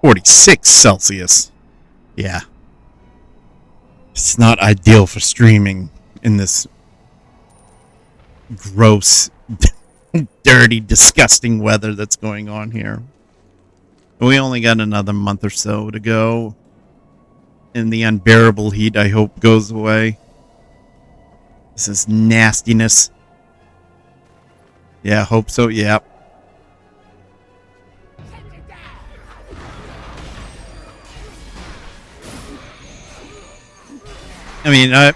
46 Celsius. Yeah. It's not ideal for streaming in this gross, dirty, disgusting weather that's going on here. We only got another month or so to go, and the unbearable heat, I hope, goes away. This is nastiness. Yeah, hope so. Yeah. I mean, I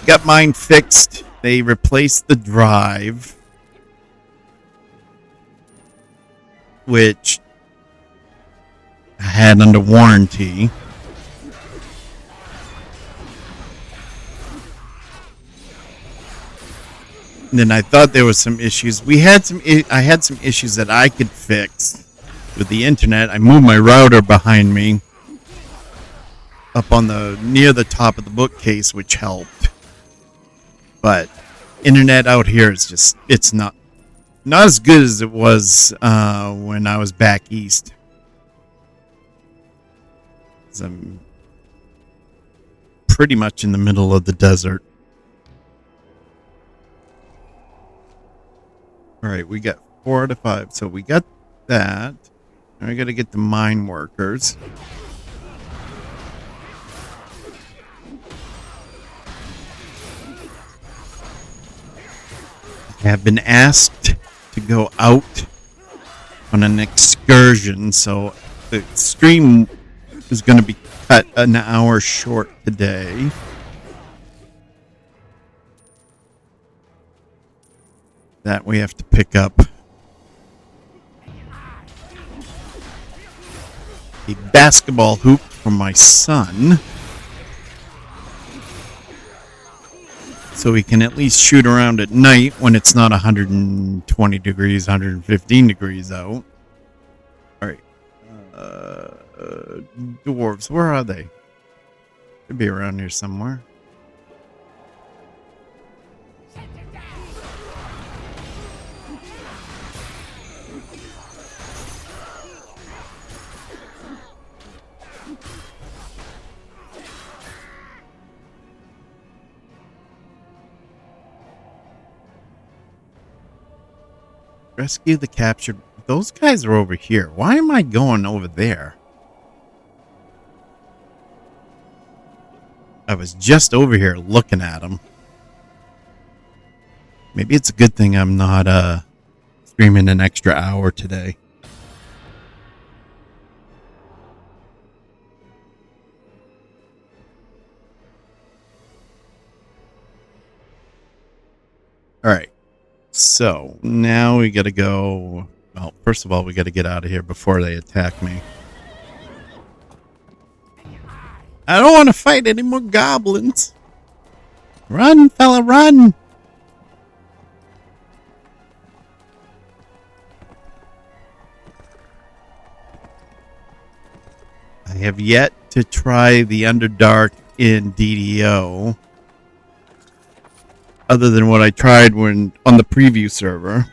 got mine fixed. They replaced the drive, which I had under warranty. And then I thought there was some issues. I had some issues that I could fix with the internet. I moved my router behind me up on near the top of the bookcase, which helped. But internet out here is just, it's not as good as it was when I was back east. I'm pretty much in the middle of the desert. All right, we got 4 out of 5. So we got that. Now we got to get the mine workers. I have been asked to go out on an excursion, so the stream is going to be cut an hour short today. That we have to pick up a basketball hoop for my son, so he can at least shoot around at night when it's not 120 degrees, 115 degrees out. All right. Dwarves, where are they? They'd be around here somewhere. Rescue the captured. Those guys are over here. Why am I going over there? I was just over here looking at them. Maybe it's a good thing I'm not streaming an extra hour today. All right. So now we got to go. Well, first of all, we got to get out of here before they attack me. I don't want to fight any more goblins. Run, fella, run. I have yet to try the Underdark in DDO. Other than what I tried when on the preview server.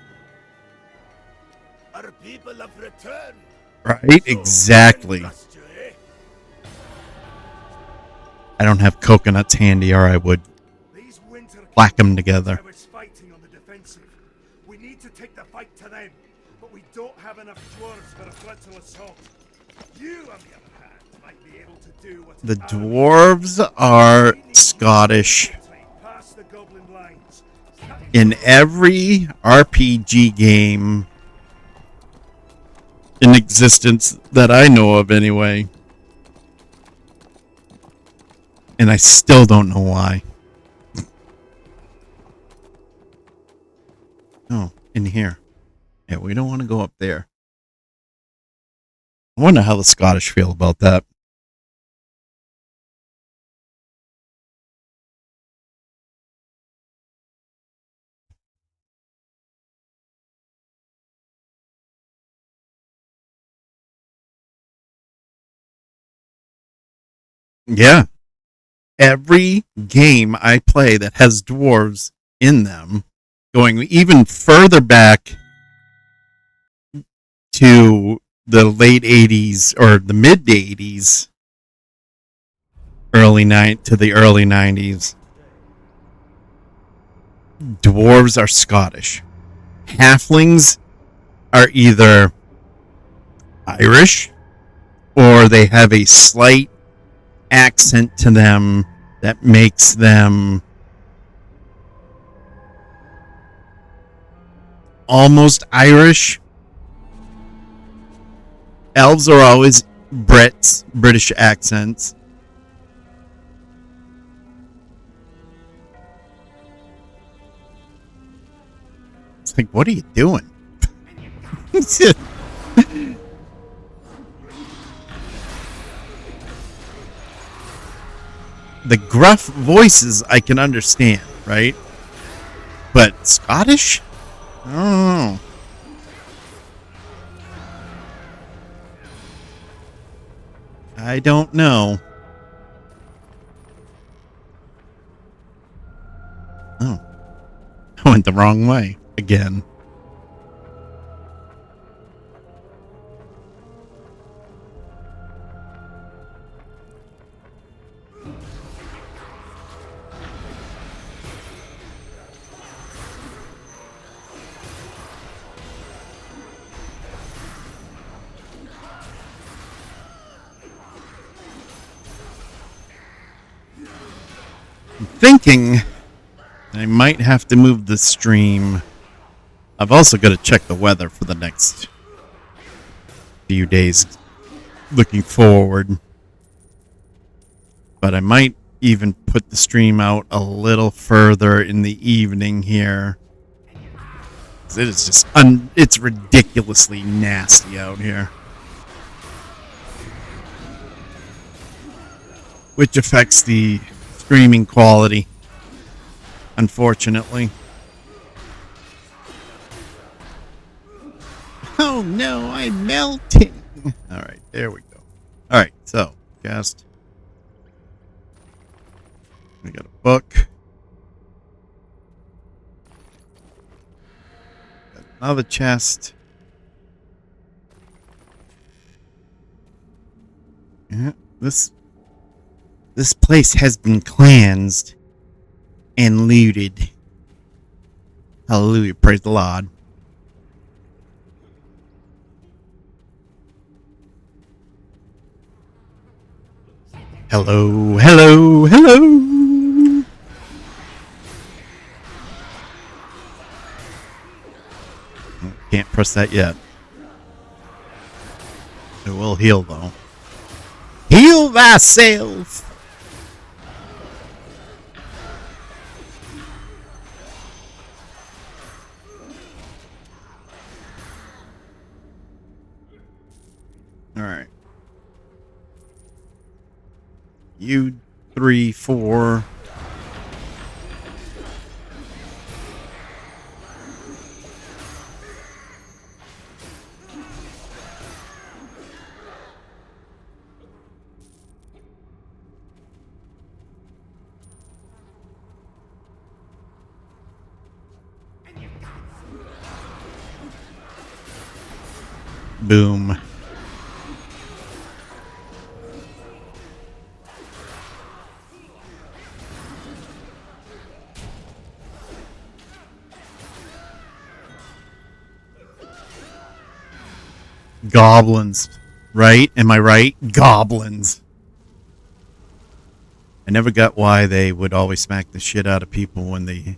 Our people have returned. Right, exactly. I don't have coconuts handy, or I would whack them together. Fighting on the defensive. We need to take the fight to them, but we don't have enough dwarves for a frontal assault. You, on the other hand, might be able to do what the dwarves are Scottish. In every RPG game in existence that I know of, anyway. And I still don't know why. Oh, in here. Yeah, we don't want to go up there. I wonder how the Scottish feel about that. Yeah. Every game I play that has dwarves in them, going even further back to the late 80s or the mid 80s, to the early 90s, dwarves are Scottish. Halflings are either Irish or they have a slight accent to them that makes them almost Irish. Elves are always British accents. It's like, what are you doing? The gruff voices I can understand, right? But Scottish? I don't know. I don't know. Oh. I went the wrong way again. I'm thinking I might have to move the stream. I've also got to check the weather for the next few days looking forward. But I might even put the stream out a little further in the evening here. It is just it's ridiculously nasty out here. Which affects the streaming quality, unfortunately. Oh no, I'm melting. Alright, there we go. Alright, so, cast. We got a book. Got another chest. Yeah, this place has been cleansed and looted. Hallelujah, praise the Lord. Hello, hello, hello. Can't press that yet. It will heal though. Heal thyself. All right. You 3, 4. Boom. Goblins, right? Am I right? Goblins. I never got why they would always smack the shit out of people when they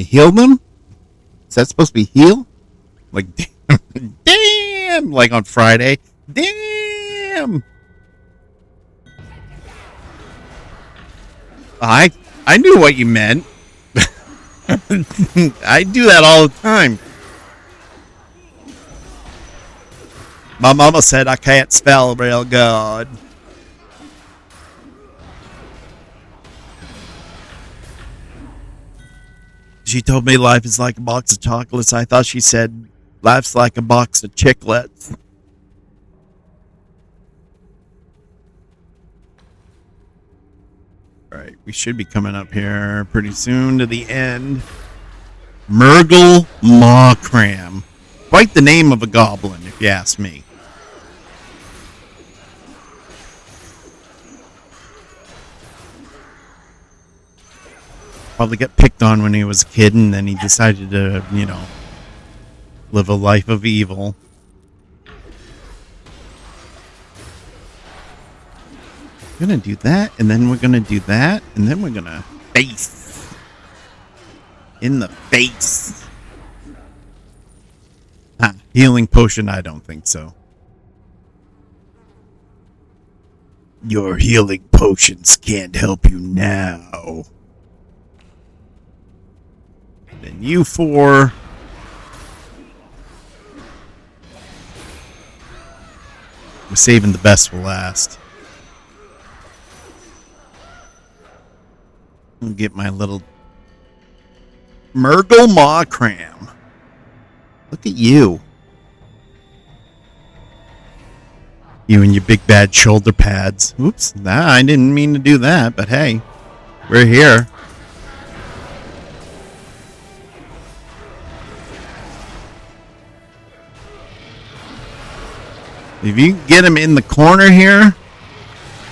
heal them. Is that supposed to be heal? Like, damn! Like on Friday, damn! I knew what you meant. I do that all the time. My mama said I can't spell real good. She told me life is like a box of chocolates. I thought she said life's like a box of chiclets. Alright, we should be coming up here pretty soon to the end. Murgle Mawcram. Quite the name of a goblin, if you ask me. Probably got picked on when he was a kid, and then he decided to, you know, live a life of evil. We're gonna do that, and then we're gonna do that, and then we're gonna face. In the face. Healing potion? I don't think so. Your healing potions can't help you now. Then you 4. We're saving the best for last. I'll get my little Murgle Mawcram. Look at you. You and your big bad shoulder pads. Oops, I didn't mean to do that, but hey, we're here. If you get him in the corner here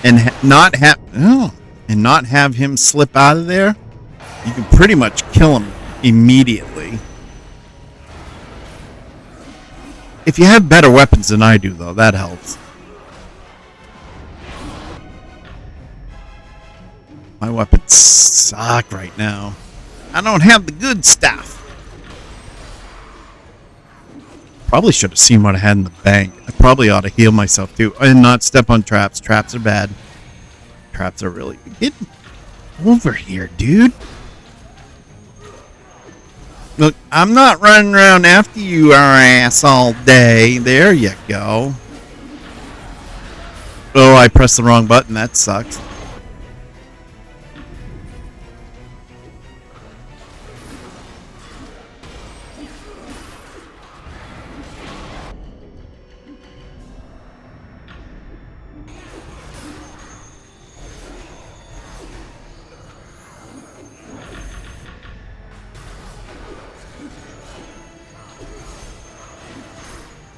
and not have him slip out of there, you can pretty much kill him immediately. If you have better weapons than I do, though, that helps. My weapons suck right now. I don't have the good stuff. Probably should have seen what I had in the bank. I probably ought to heal myself too. And not step on traps. Traps are bad. Traps are really... Get over here, dude. Look, I'm not running around after you, our ass, all day. There you go. Oh, I pressed the wrong button. That sucks.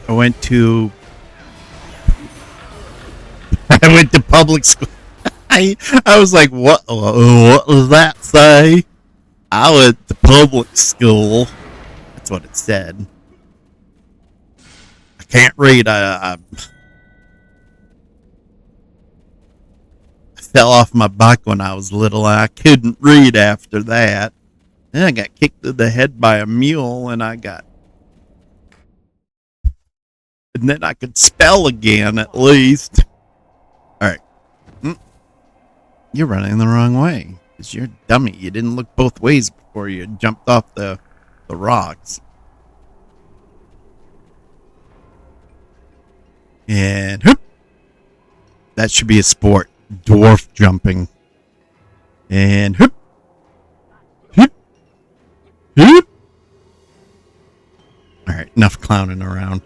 I went to public school. I was like, what does that say? I went to public school. That's what it said. I can't read. I fell off my bike when I was little. I couldn't read after that. Then I got kicked in the head by a mule, and then I could spell again, at least. Alright. You're running the wrong way. Because you're a dummy. You didn't look both ways before you jumped off the rocks. And whoop! That should be a sport. Dwarf jumping. And whoop! Whoop! Whoop! Alright, enough clowning around.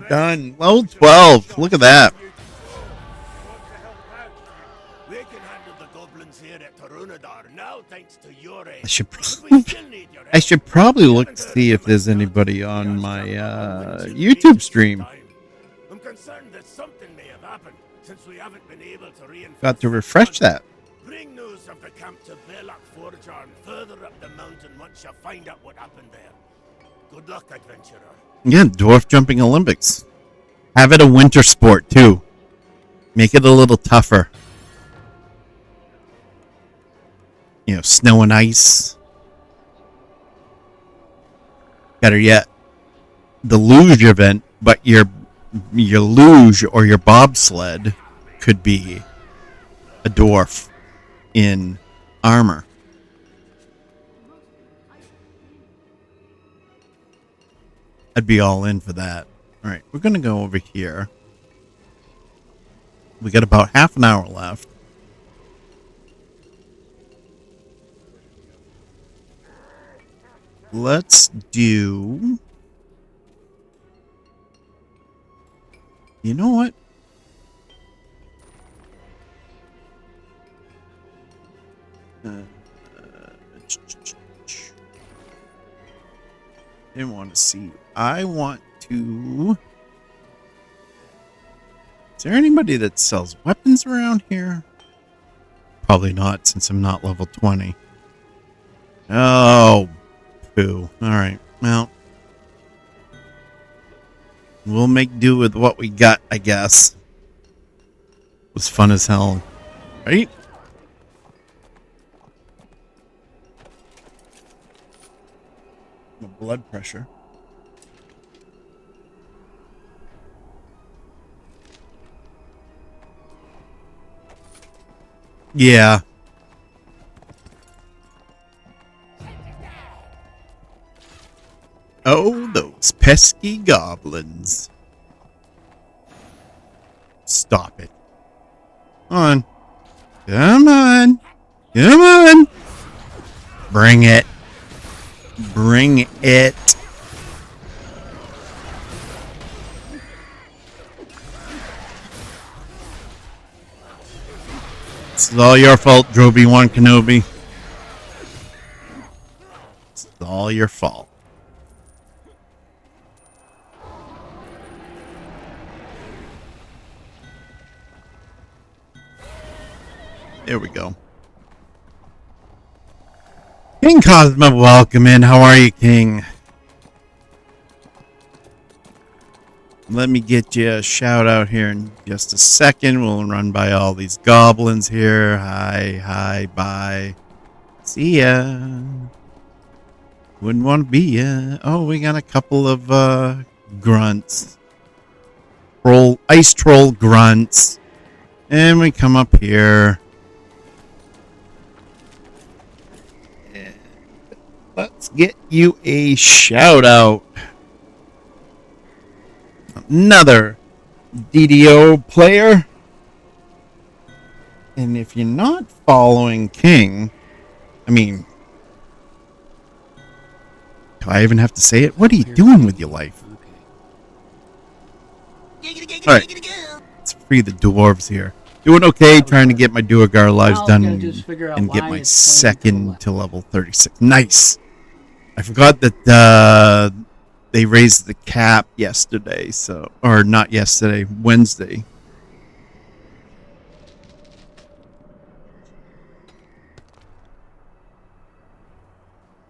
Done. Level 12. Look at that. We can handle the goblins here at Faerûnious now, thanks to your aid. I should probably look to see if there's anybody on my YouTube stream. I'm concerned that something may have happened since we haven't been able to reinforce. Got to refresh that. Bring news of the camp to Belak Forger and further up the mountain once you find out what happened there. Good luck, adventurer. Yeah, dwarf jumping Olympics. Have it a winter sport too. Make it a little tougher. You know, snow and ice. Better yet, the luge event, but your luge or your bobsled could be a dwarf in armor. I'd be all in for that. Alright, we're going to go over here. We got about half an hour left. Let's do... You know what? Didn't want to see. I want to... Is there anybody that sells weapons around here? Probably not, since I'm not level 20. Oh, poo. Alright, well. We'll make do with what we got, I guess. It was fun as hell. Right? My blood pressure. Yeah. Oh, those pesky goblins. Stop it. Come on. Come on. Come on. Bring it. Bring it. This is all your fault, Droby-Wan Kenobi. This is all your fault. There we go. King Cosmo, welcome in. How are you, King? let me get you a shout out here in just a second. We'll run by all these goblins here. Hi, bye. See ya. Wouldn't want to be ya. Oh, we got a couple of grunts. Ice troll grunts. And we come up here. And let's get you a shout out. Another DDO player. And if you're not following King, I mean, do I even have to say it? What are you doing with your life? Alright, let's free the dwarves here. Doing okay, trying to get my Duergar lives done and get my second to level 36. Nice! I forgot that they raised the cap yesterday, or not yesterday, Wednesday.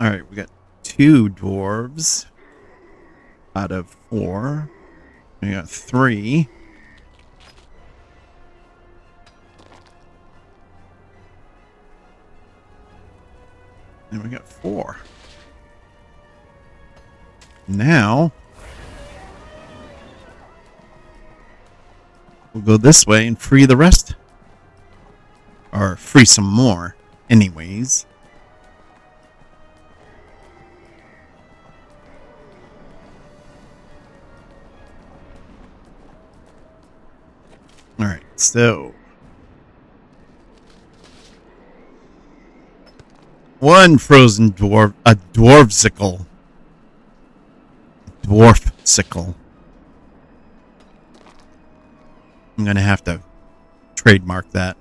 Alright, we got 2 dwarves out of 4. We got 3. And we got 4. Now, we'll go this way and free the rest. Or free some more, anyways. Alright, so one frozen dwarf, a dwarfsicle. Dwarfsicle. I'm gonna have to trademark that.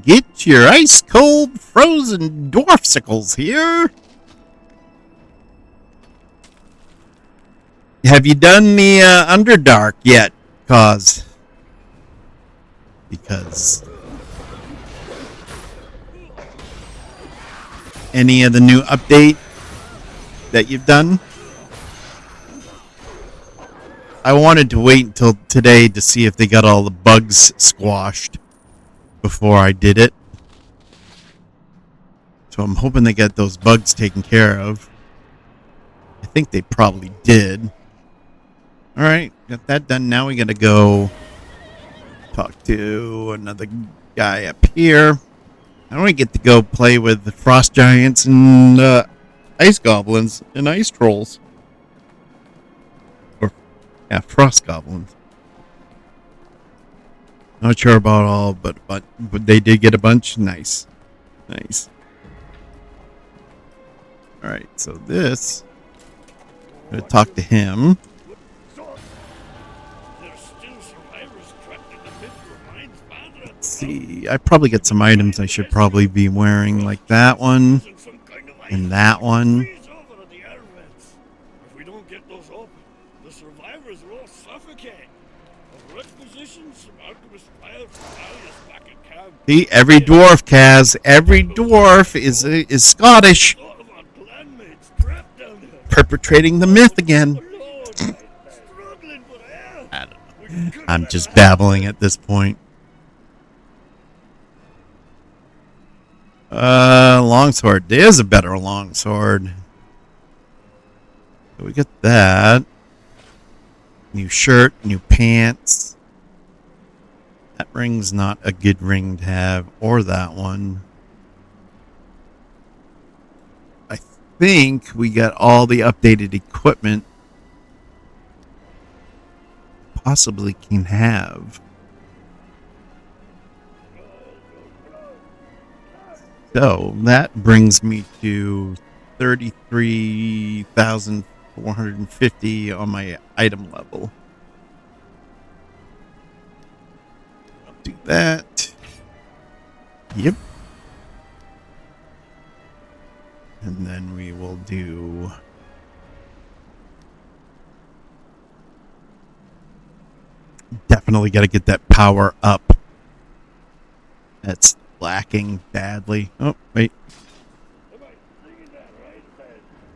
Get your ice cold frozen dwarfsicles here. Have you done the Underdark yet? Because any of the new update that you've done? I wanted to wait until today to see if they got all the bugs squashed before I did it. So I'm hoping they got those bugs taken care of. I think they probably did. Alright, got that done. Now we gotta go talk to another guy up here. I don't get to go play with the frost giants and ice goblins and ice trolls. Or, yeah, frost goblins. Not sure about all, but they did get a bunch. Nice. Nice. Alright, so this, I'm gonna talk to him. Let's see, I probably got some items I should probably be wearing, like that one and that one. If we don't get those open, the survivors will all suffocate. See, every dwarf, Kaz, every dwarf is Scottish. Perpetrating the myth again. I don't know. I'm just babbling at this point. Longsword. There's a better longsword. So we get that. New shirt, new pants. That ring's not a good ring to have, or that one. I think we got all the updated equipment possibly can have. So that brings me to 33,450 on my item level. I'll do that. Yep. And then we will do definitely got to get that power up. That's lacking badly. Oh, wait.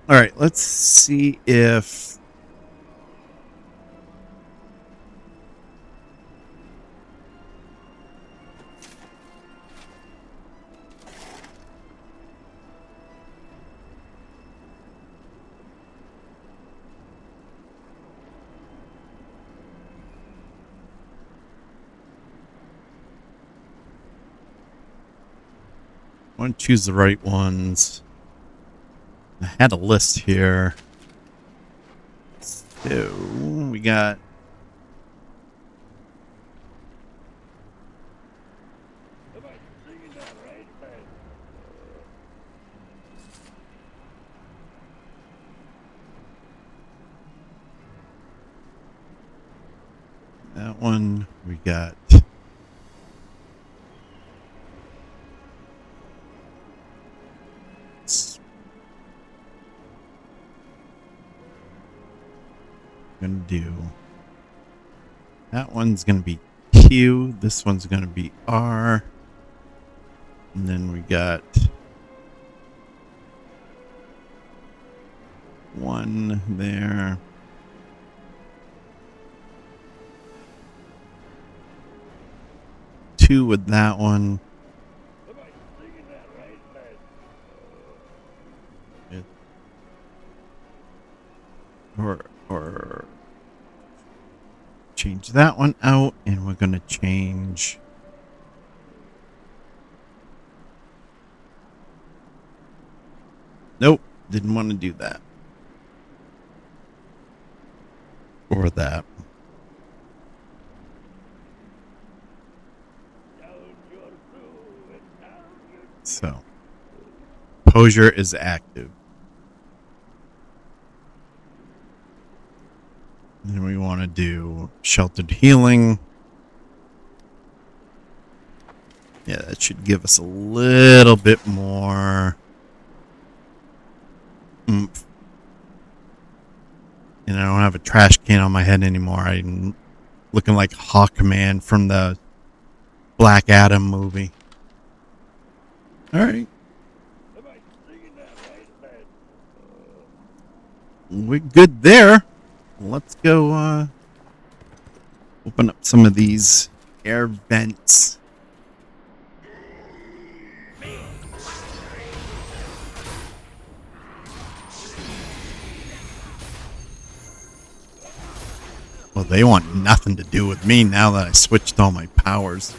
All right, let's see if want to choose the right ones. I had a list here. So we got that one. We got gonna do that one's gonna be Q, this one's gonna be R, and then we got one there. Two with that one. Or change that one out, and we're gonna change nope, didn't want to do that or that. So Posure is active. Then we want to do Sheltered Healing. Yeah, that should give us a little bit more oomph. And I don't have a trash can on my head anymore. I'm looking like Hawkman from the Black Adam movie. Alright. We're good there. Let's go open up some of these air vents. Well, they want nothing to do with me now that I switched all my powers.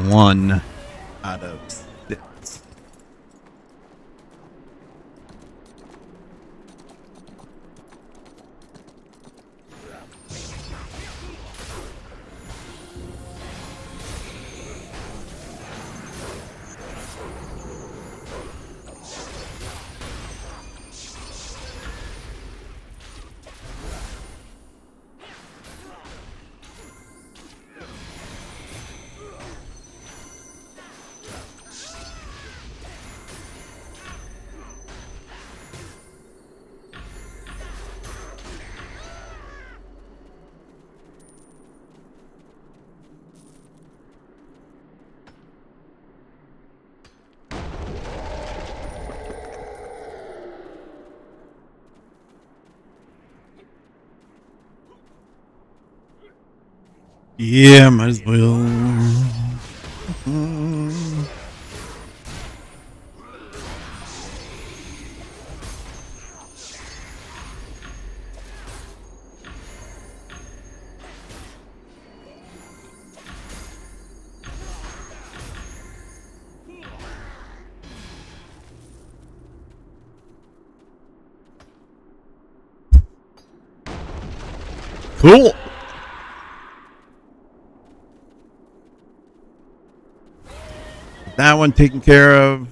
One out of 6. Yeah, might as well. Cool. That one taken care of.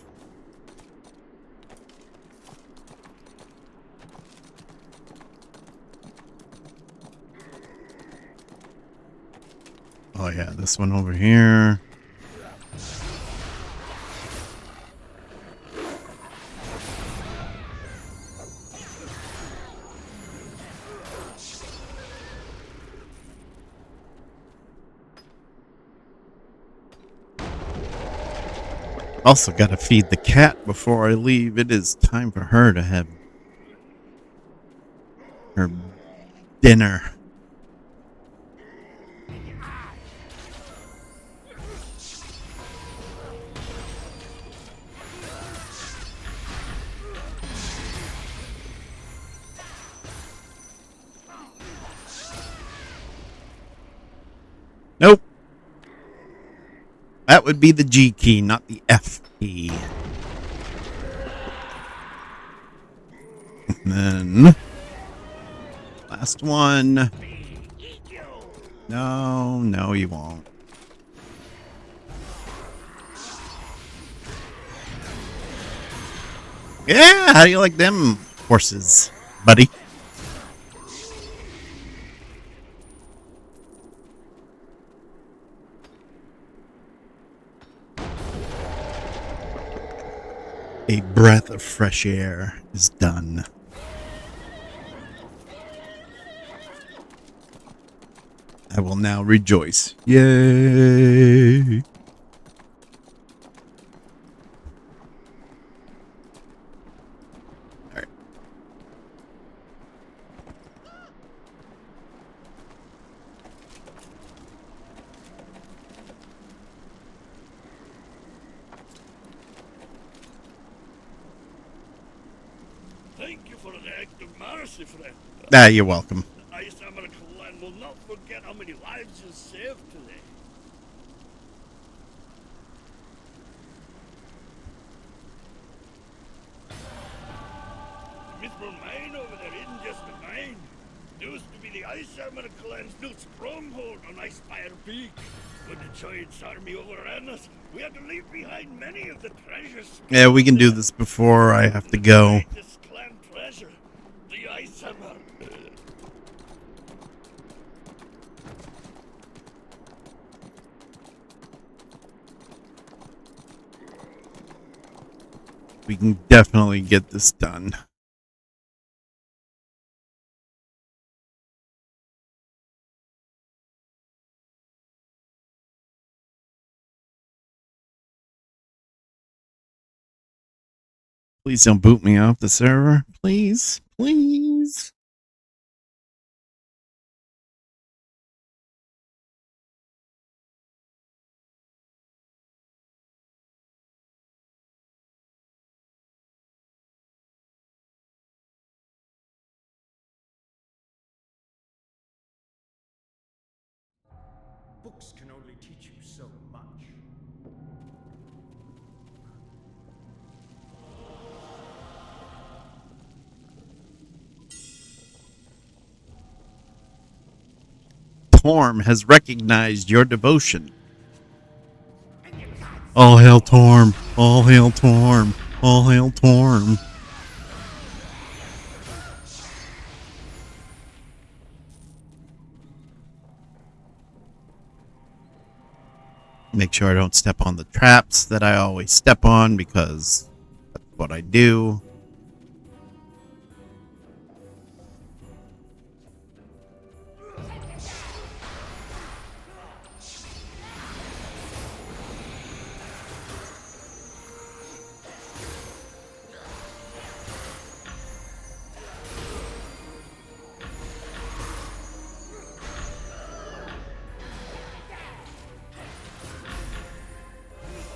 Oh yeah, this one over here. Also got to feed the cat before I leave. It is time for her to have her dinner. would be the G key, not the F key. And then last one. No, you won't. Yeah, how do you like them horses, buddy? A breath of fresh air is done. I will now rejoice. Yay! All right. Thank you for the act of mercy, friend. Ah, you're welcome. The Ice Hammer clan will not forget how many lives you saved today. The Mithril mine over there isn't just a mine. It used to be the Ice Hammer clan's new stronghold on Icefire Peak. When the Giants' army overran us, we had to leave behind many of the treasures. Yeah, we can do this before I have to go. This clan treasure, the Ice Hammer. We can definitely get this done. Please don't boot me off the server. Please, please. Books can only teach you so much. Torm has recognized your devotion. All hail Torm. All hail Torm. All hail Torm. Make sure I don't step on the traps that I always step on because that's what I do.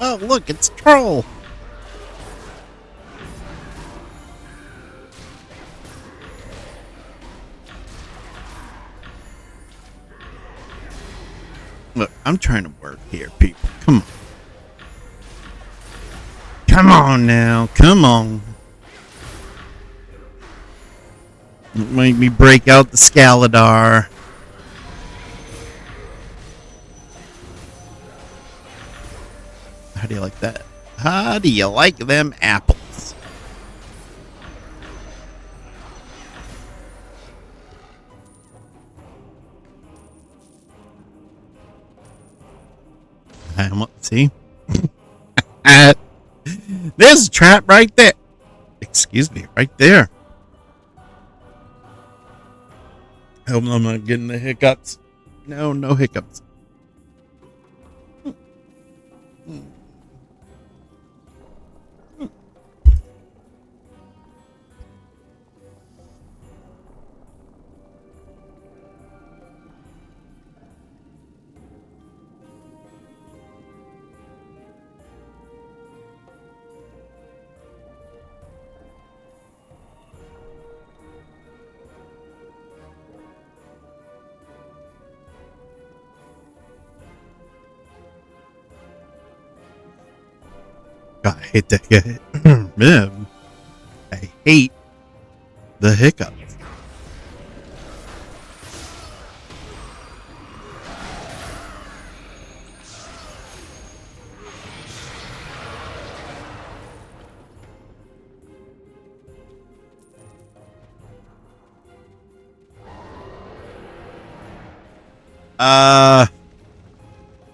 Oh, look, it's Troll. Look, I'm trying to work here, people. Come on. Come on now. Come on. Make me break out the Scaladar. How do you like that? How do you like them apples? See? There's a trap right there. Excuse me, right there. I hope I'm not getting the hiccups. No, no hiccups. God, I hate the man. I hate the hiccup.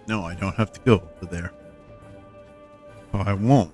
No, I don't have to go over there. Oh, I won't.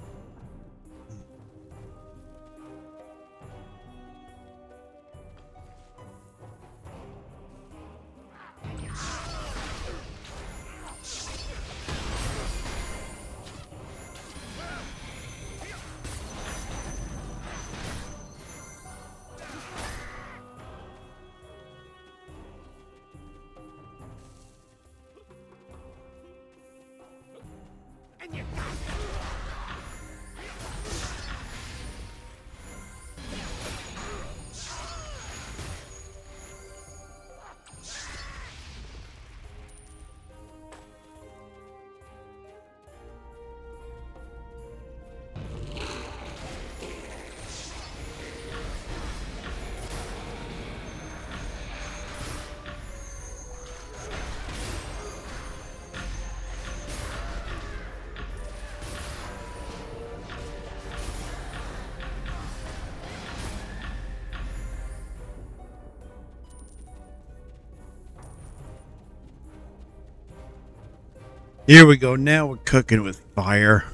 Here we go. Now we're cooking with fire.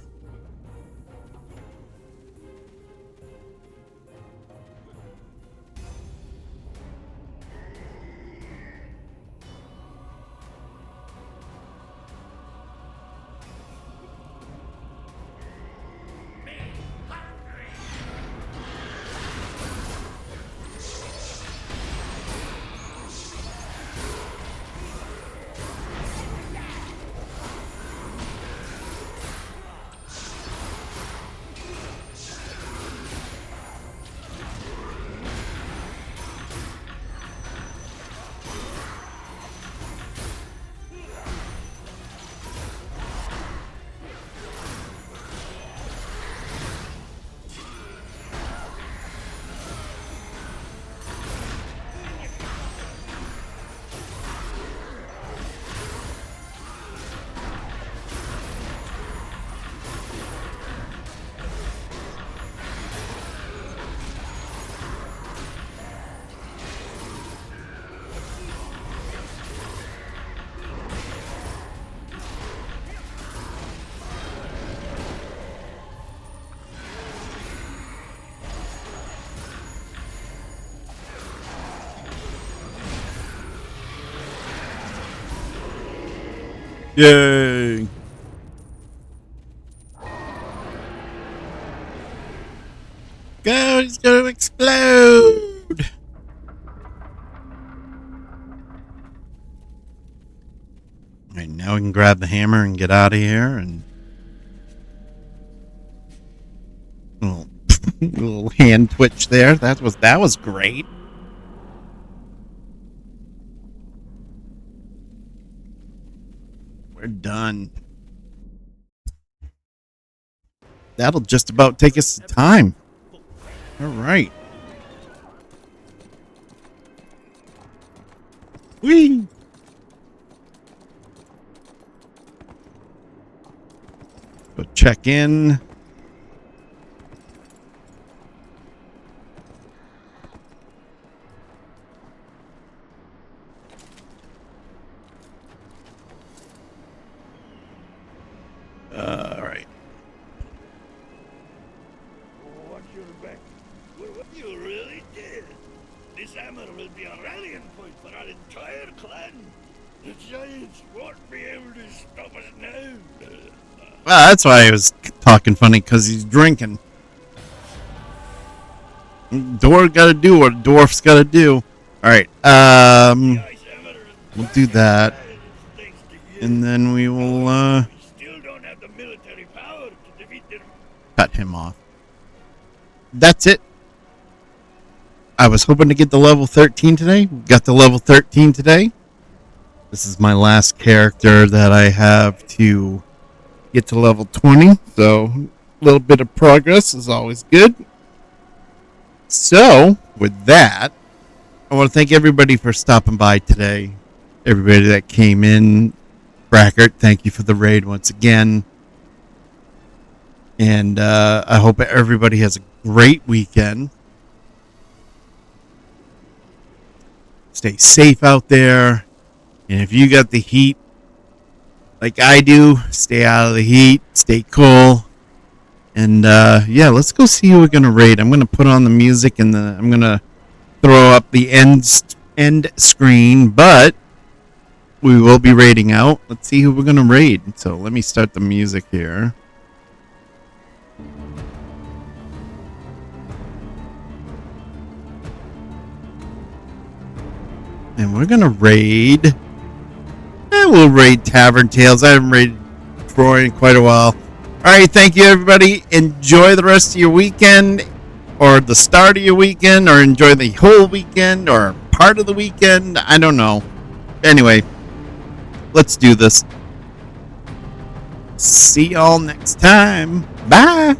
Yay! Go, it's gonna explode! Alright, now we can grab the hammer and get out of here and little hand twitch there. That was great. We're done. That'll just about take us to time. All right. Whee! Go check in. All right. Watch your back. You really did. This hammer will be a rallying point for our entire clan. The giants won't be able to stop us now. Well, that's why I was talking funny, because he's drinking. Dwarf got to do what a dwarf's got to do. All right. We'll do that, and then we will cut him off. That's it. I was hoping to get the level 13 today. Got the level 13 today. This is my last character that I have to get to level 20. So little bit of progress is always good. So, with that, I want to thank everybody for stopping by today. Everybody that came in. Brackert, thank you for the raid once again. And I hope everybody has a great weekend. Stay safe out there. And if you got the heat like I do, stay out of the heat. Stay cool. And yeah, let's go see who we're going to raid. I'm going to put on the music and I'm going to throw up the end screen. But we will be raiding out. Let's see who we're going to raid. So let me start the music here. And we're going to raid. We'll raid Tavern Tales. I haven't raided Troy in quite a while. Alright, thank you everybody. Enjoy the rest of your weekend. Or the start of your weekend. Or enjoy the whole weekend. Or part of the weekend. I don't know. Anyway. Let's do this. See y'all next time. Bye.